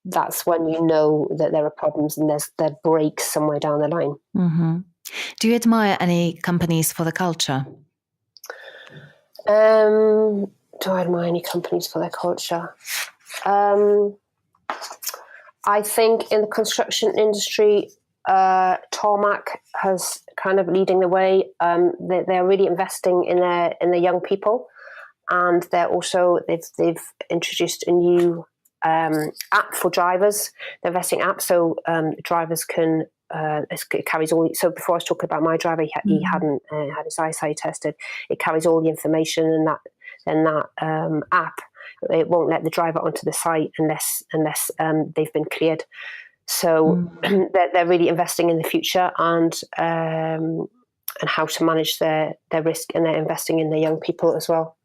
that's when you know that there are problems and there are breaks somewhere down the line. Mm-hmm. Do you admire any companies for the culture? Do I admire any companies for their culture? I think in the construction industry, Tarmac has kind of leading the way. They're really investing in the young people, and they've introduced a new app for drivers. They're investing app so drivers can. It carries all. So before I was talking about my driver, he hadn't had his eyesight tested. It carries all the information, and that app. It won't let the driver onto the site unless they've been cleared. So they're really investing in the future and how to manage their risk, and they're investing in the young people as well.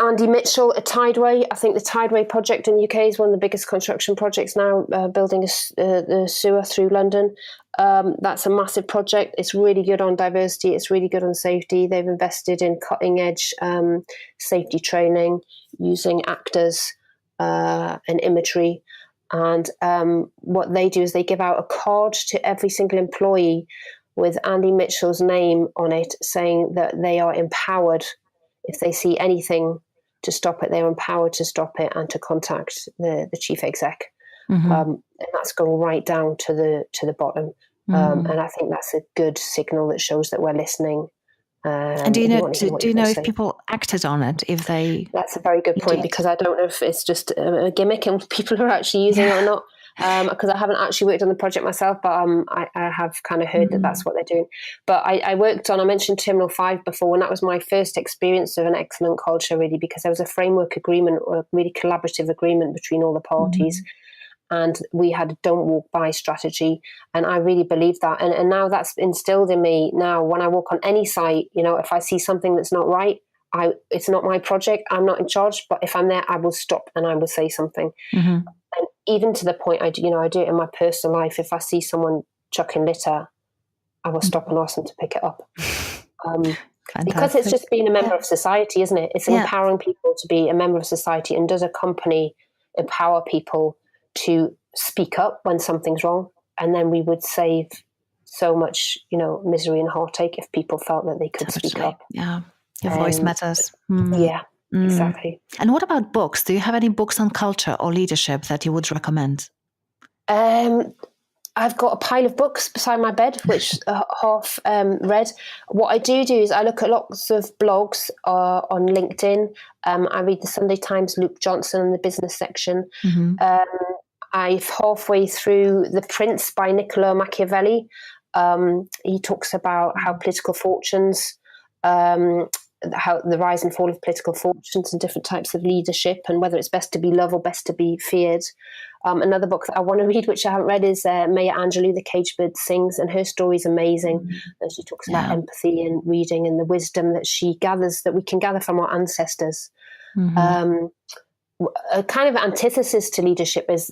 Andy Mitchell at Tideway. I think the Tideway project in the UK is one of the biggest construction projects now, building the sewer through London. That's a massive project. It's really good on diversity. It's really good on safety. They've invested in cutting edge safety training using actors and imagery. And what they do is they give out a card to every single employee with Andy Mitchell's name on it, saying that they are empowered. If they see anything to stop it, they're empowered to stop it and to contact the chief exec. And that's going right down to the bottom. And I think that's a good signal that shows that we're listening. And do you know if people acted on it? If they, that's a very good point, because I don't know if it's just a gimmick and people are actually using it or not. Because I haven't actually worked on the project myself, but I have kind of heard that that's what they're doing. But I mentioned Terminal 5 before, and that was my first experience of an excellent culture, really, because there was a framework agreement, or a really collaborative agreement between all the parties. And we had a don't walk by strategy. And I really believe that. And now that's instilled in me. Now, when I walk on any site, if I see something that's not right, it's not my project. I'm not in charge. But if I'm there, I will stop and I will say something. And even to the point, I do it in my personal life. If I see someone chucking litter, I will stop and ask them to pick it up. Because it's just being a member of society, isn't it? It's empowering people to be a member of society. And does a company empower people to speak up when something's wrong? And then we would save so much, misery and heartache if people felt that they could speak up. Yeah, your voice matters. Yeah, exactly. And what about books? Do you have any books on culture or leadership that you would recommend? I've got a pile of books beside my bed, which are half read. What I do is I look at lots of blogs on LinkedIn. I read the Sunday Times, Luke Johnson, and the business section. I'm halfway through The Prince by Niccolo Machiavelli. He talks about how political fortunes, how the rise and fall of political fortunes and different types of leadership, and whether it's best to be loved or best to be feared. Another book that I want to read, which I haven't read, is Maya Angelou, The Caged Bird Sings, and her story is amazing. And she talks about empathy and reading and the wisdom that she gathers, that we can gather from our ancestors. A kind of antithesis to leadership is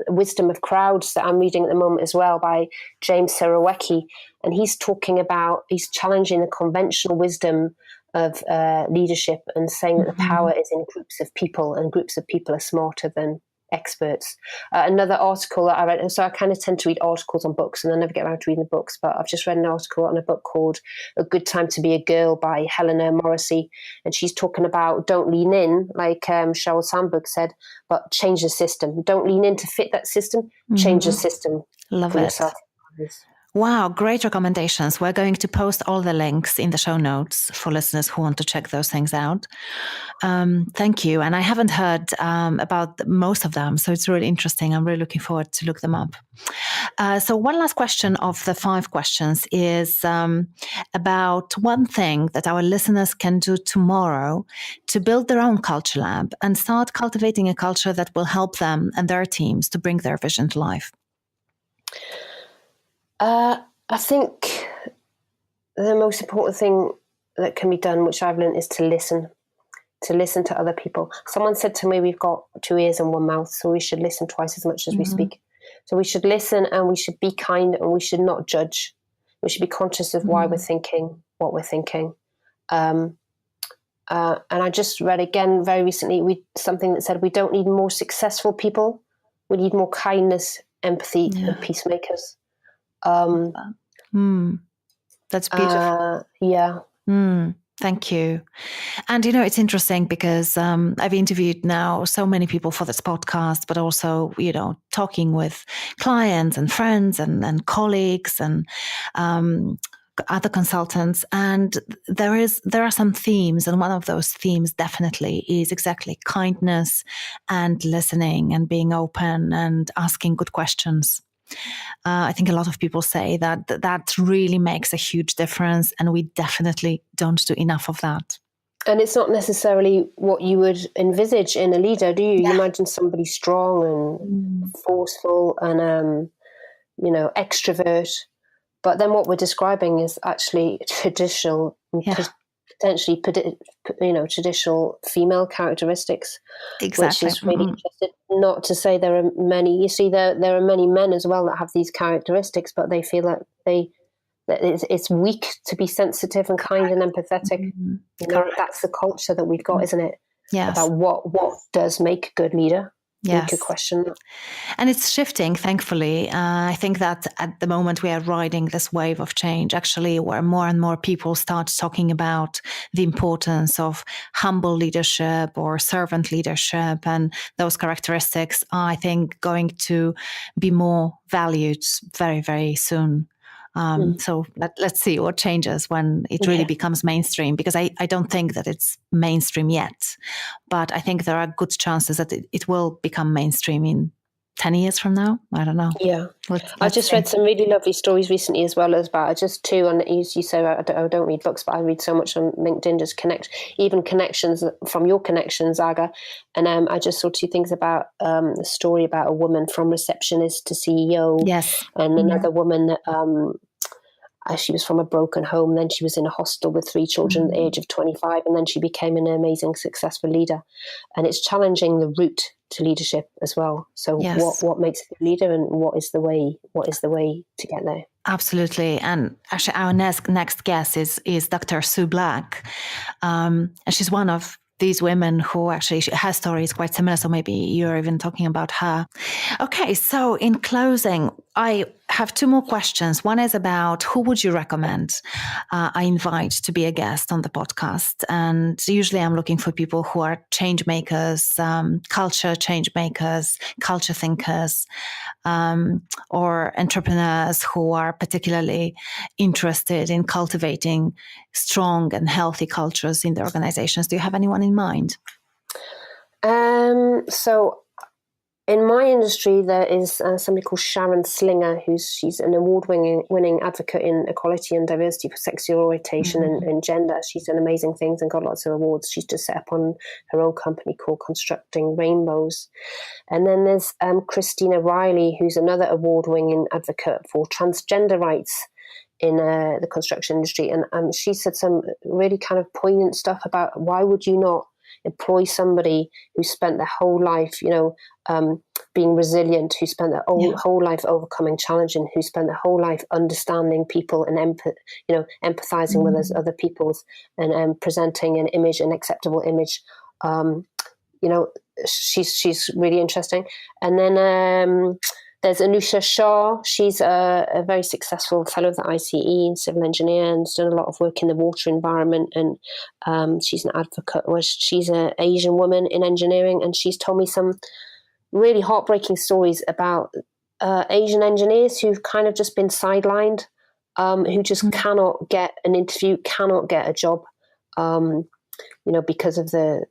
Wisdom of Crowds, that I'm reading at the moment as well, by James Serowecki. And he's challenging the conventional wisdom of leadership and saying that the power is in groups of people, and groups of people are smarter than experts. Another article that I read, so I kind of tend to read articles on books and I never get around to reading the books, but I've just read an article on a book called A Good Time to Be a Girl by Helena Morrissey, and she's talking about don't lean in, like Sheryl Sandberg said, but change the system. Don't lean in to fit that system, change the system. Love for it. yourself. Wow, great recommendations. We're going to post all the links in the show notes for listeners who want to check those things out. Thank you. And I haven't heard about most of them, so it's really interesting. I'm really looking forward to look them up. So one last question of the 5 questions is about one thing that our listeners can do tomorrow to build their own culture lab and start cultivating a culture that will help them and their teams to bring their vision to life. I think the most important thing that can be done, which I've learned, is to listen to listen to other people. Someone said to me, we've got 2 ears and 1 mouth, so we should listen twice as much as we speak. So we should listen, and we should be kind, and we should not judge. We should be conscious of why we're thinking what we're thinking. And I just read again very recently something that said we don't need more successful people. We need more kindness, empathy, and peacemakers. That's beautiful. Thank you. And, it's interesting because I've interviewed now so many people for this podcast, but also, talking with clients and friends and colleagues and other consultants. And there are some themes. And one of those themes definitely is exactly kindness and listening and being open and asking good questions. I think a lot of people say that really makes a huge difference, and we definitely don't do enough of that. And it's not necessarily what you would envisage in a leader, do you? You imagine somebody strong and forceful and, extrovert. But then what we're describing is actually traditional, potentially, traditional female characteristics, exactly. Which is really interesting. Not to say there are many. You see, there are many men as well that have these characteristics, but they feel that it's weak to be sensitive and kind and empathetic. That's the culture that we've got, isn't it? Yes. About what does make a good leader. Yes. We could question that. And it's shifting, thankfully. I think that at the moment we are riding this wave of change, actually, where more and more people start talking about the importance of humble leadership or servant leadership. And those characteristics are, I think, going to be more valued very, very soon. So let's see what changes when it really becomes mainstream, because I don't think that it's mainstream yet, but I think there are good chances that it will become mainstream in 10 years from now. I don't know. Yeah. I just read some really lovely stories recently as well as about just two on, you say I don't read books, but I read so much on LinkedIn, just even connections from your connections, Aga. And I just saw 2 things about a story about a woman from receptionist to CEO. Yes. And another woman that she was from a broken home. Then she was in a hostel with 3 children at the age of 25. And then she became an amazing, successful leader. And it's challenging the route to leadership as well. So what makes a good leader, and what is the way to get there? Absolutely. And actually our next guest is Dr. Sue Black. And she's one of these women who actually, her story is quite similar. So maybe you're even talking about her. Okay. So in closing, I have 2 more questions. One is about who would you recommend I invite to be a guest on the podcast? And usually I'm looking for people who are change makers, culture change makers, culture thinkers, or entrepreneurs who are particularly interested in cultivating strong and healthy cultures in their organizations. Do you have anyone in mind? So in my industry, there is somebody called Sharon Slinger, she's an award-winning advocate in equality and diversity for sexual orientation and gender. She's done amazing things and got lots of awards. She's just set up on her own company called Constructing Rainbows. And then there's Christina Riley, who's another award-winning advocate for transgender rights in the construction industry. And she said some really kind of poignant stuff about why would you not employ somebody who spent their whole life, being resilient, who spent their whole life overcoming challenge, and who spent their whole life understanding people and empathizing with other people's and presenting an image, an acceptable image. She's really interesting. And then there's Anusha Shah. She's a very successful fellow of the ICE in civil engineer and has done a lot of work in the water environment. And she's an advocate. She's an Asian woman in engineering, and she's told me some really heartbreaking stories about Asian engineers who've kind of just been sidelined, who just cannot get an interview, cannot get a job, because of the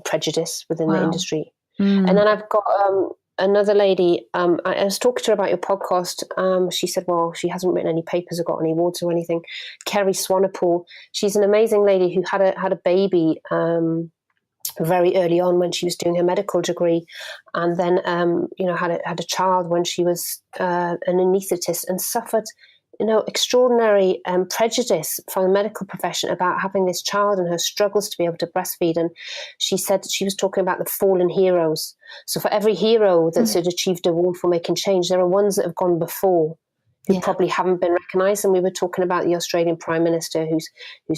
prejudice within the industry. And then I've got another lady, I was talking to her about your podcast. She said, well, she hasn't written any papers or got any awards or anything. Kerry Swanepoel. She's an amazing lady who had a baby very early on when she was doing her medical degree, and then had a child when she was an anaesthetist, and suffered extraordinary prejudice from the medical profession about having this child and her struggles to be able to breastfeed. And she said that she was talking about the fallen heroes. So for every hero that's achieved a award for making change, there are ones that have gone before who probably haven't been recognised. And we were talking about the Australian Prime Minister who's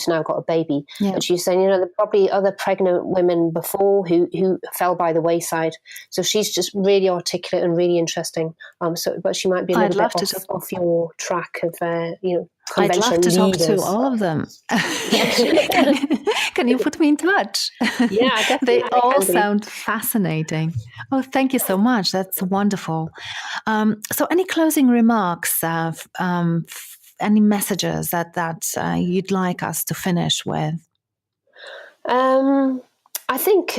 now got a baby. Yeah. And she was saying, there are probably other pregnant women before who fell by the wayside. So she's just really articulate and really interesting. But she might be a little bit off your track of, conventional I'd love to leaders. talk to all of them. Can you put me in touch? Yeah, definitely. They all sound fascinating. Oh, thank you so much. That's wonderful. So any closing remarks, any messages that you'd like us to finish with? I think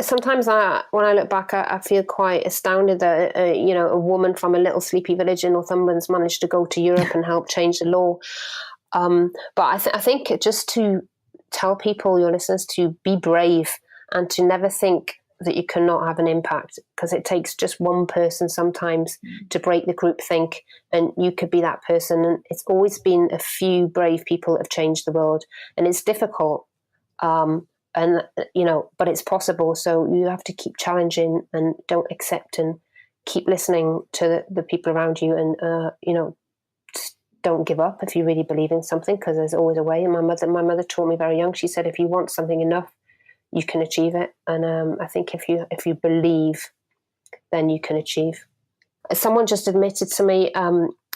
sometimes when I look back, I feel quite astounded that a woman from a little sleepy village in Northumberland's managed to go to Europe and help change the law. But I think just to tell people, your listeners, to be brave and to never think that you cannot have an impact, because it takes just one person sometimes to break the groupthink, and you could be that person. And it's always been a few brave people that have changed the world, and it's difficult. But it's possible. So you have to keep challenging and don't accept, and keep listening to the people around you, and just don't give up if you really believe in something, because there's always a way. And my mother taught me very young. She said, if you want something enough, you can achieve it. And I think if you believe, then you can achieve. Someone just admitted to me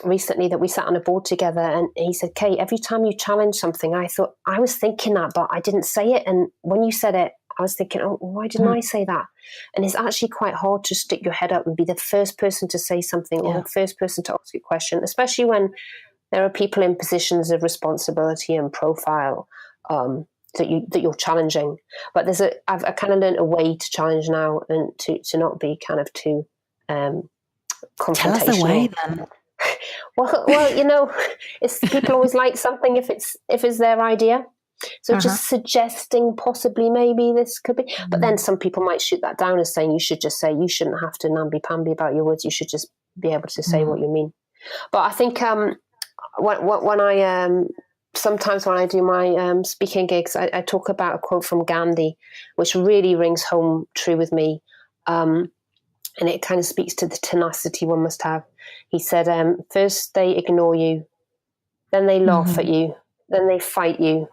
recently that we sat on a board together, and he said, Kate, every time you challenge something, I was thinking that, but I didn't say it. And when you said it, I was thinking, oh, why didn't I say that? And it's actually quite hard to stick your head up and be the first person to say something, or the first person to ask a question, especially when there are people in positions of responsibility and profile that you're challenging. But I've kind of learned a way to challenge now, and to not be kind of too confrontational. Tell us the way then. Well, it's people always like something if it's their idea. So just suggesting possibly maybe this could be, but then some people might shoot that down as saying you should just say, you shouldn't have to namby-pamby about your words. You should just be able to say what you mean. But I think when I sometimes when I do my speaking gigs, I talk about a quote from Gandhi, which really rings home true with me. And it kind of speaks to the tenacity one must have. He said, first they ignore you, then they laugh at you, then they fight you,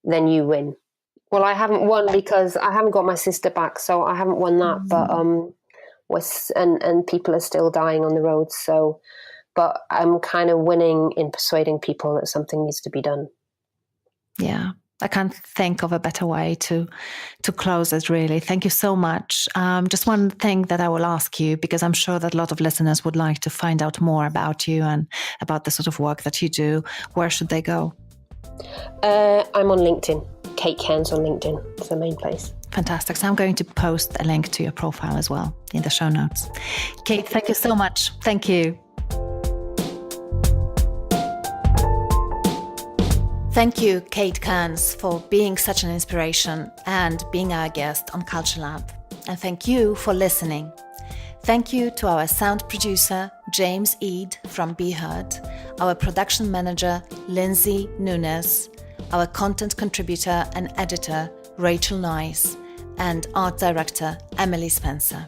then you win. Well, I haven't won because I haven't got my sister back, so I haven't won that. But and people are still dying on the roads. So, but I'm kind of winning in persuading people that something needs to be done. Yeah. I can't think of a better way to close it, really. Thank you so much. Just one thing that I will ask you, because I'm sure that a lot of listeners would like to find out more about you and about the sort of work that you do. Where should they go? I'm on LinkedIn. Kate Cairns on LinkedIn. It's the main place. Fantastic. So I'm going to post a link to your profile as well in the show notes. Kate, thank you so much. Thank you. Thank you, Kate Cairns, for being such an inspiration and being our guest on Culture Lab. And thank you for listening. Thank you to our sound producer, James Eade from Be Heard, our production manager, Lindsay Nunes, our content contributor and editor, Rachel Nice, and art director, Emily Spencer.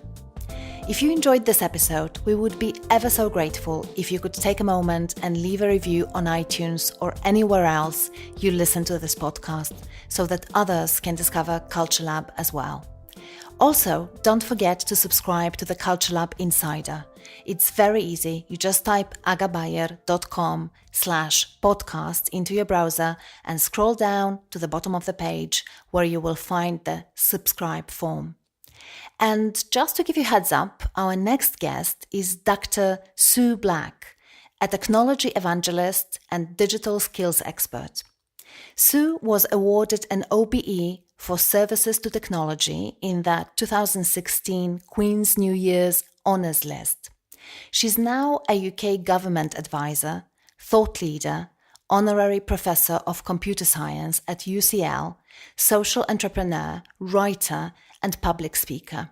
If you enjoyed this episode, we would be ever so grateful if you could take a moment and leave a review on iTunes or anywhere else you listen to this podcast, so that others can discover Culture Lab as well. Also, don't forget to subscribe to the Culture Lab Insider. It's very easy. You just type agabayer.com/podcast into your browser and scroll down to the bottom of the page where you will find the subscribe form. And just to give you a heads up, our next guest is Dr. Sue Black, a technology evangelist and digital skills expert. Sue was awarded an OBE for services to technology in the 2016 Queen's New Year's Honours List. She's now a UK government advisor, thought leader, honorary professor of computer science at UCL, social entrepreneur, writer, and public speaker.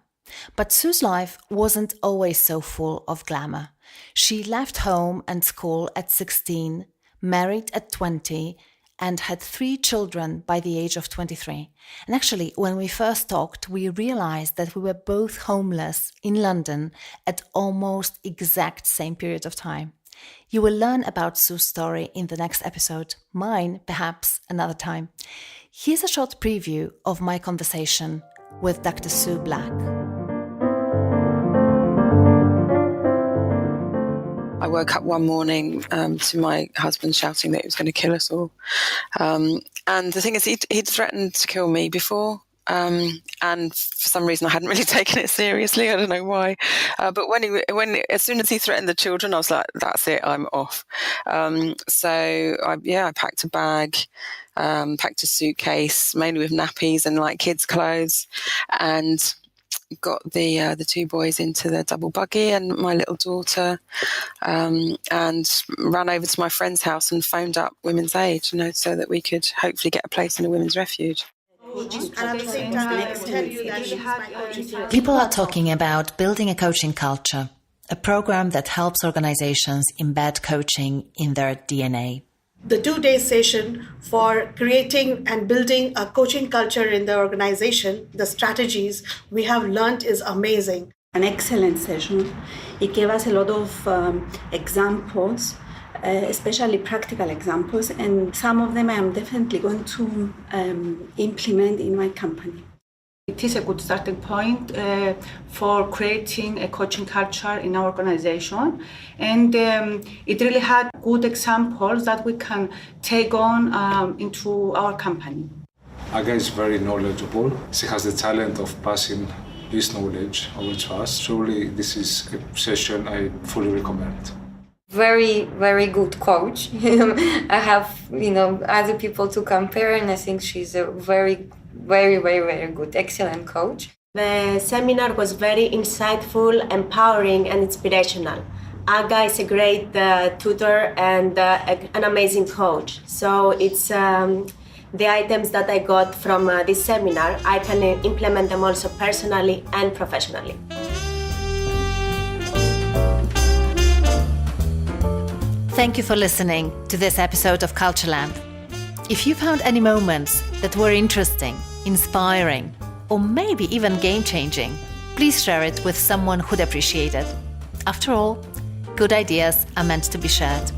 But Sue's life wasn't always so full of glamour. She left home and school at 16, married at 20, and had 3 children by the age of 23. And actually, when we first talked, we realized that we were both homeless in London at almost exact same period of time. You will learn about Sue's story in the next episode, mine perhaps another time. Here's a short preview of my conversation with Dr. Sue Black. I woke up one morning to my husband shouting that he was going to kill us all. And the thing is, he'd threatened to kill me before. And for some reason, I hadn't really taken it seriously. I don't know why. But as soon as he threatened the children, I was like, that's it, I'm off. So I packed a bag, packed a suitcase, mainly with nappies and like kids' clothes, and got the 2 boys into the double buggy and my little daughter, and ran over to my friend's house and phoned up Women's Aid, so that we could hopefully get a place in a women's refuge. People are talking about building a coaching culture, a program that helps organizations embed coaching in their DNA. The 2-day session for creating and building a coaching culture in the organization, the strategies we have learned is amazing. An excellent session. It gave us a lot of examples, especially practical examples, and some of them I am definitely going to implement in my company. It is a good starting point for creating a coaching culture in our organization, and it really had good examples that we can take on into our company. Aga is very knowledgeable. She has the talent of passing this knowledge over to us. Truly, this is a session I fully recommend. Very, very good coach. I have, other people to compare, and I think she's a very, very, very, very good, excellent coach. The seminar was very insightful, empowering, and inspirational. Aga is a great tutor and an amazing coach. So it's the items that I got from this seminar, I can implement them also personally and professionally. Thank you for listening to this episode of Culture Lab. If you found any moments that were interesting, inspiring, or maybe even game-changing, please share it with someone who'd appreciate it. After all, good ideas are meant to be shared.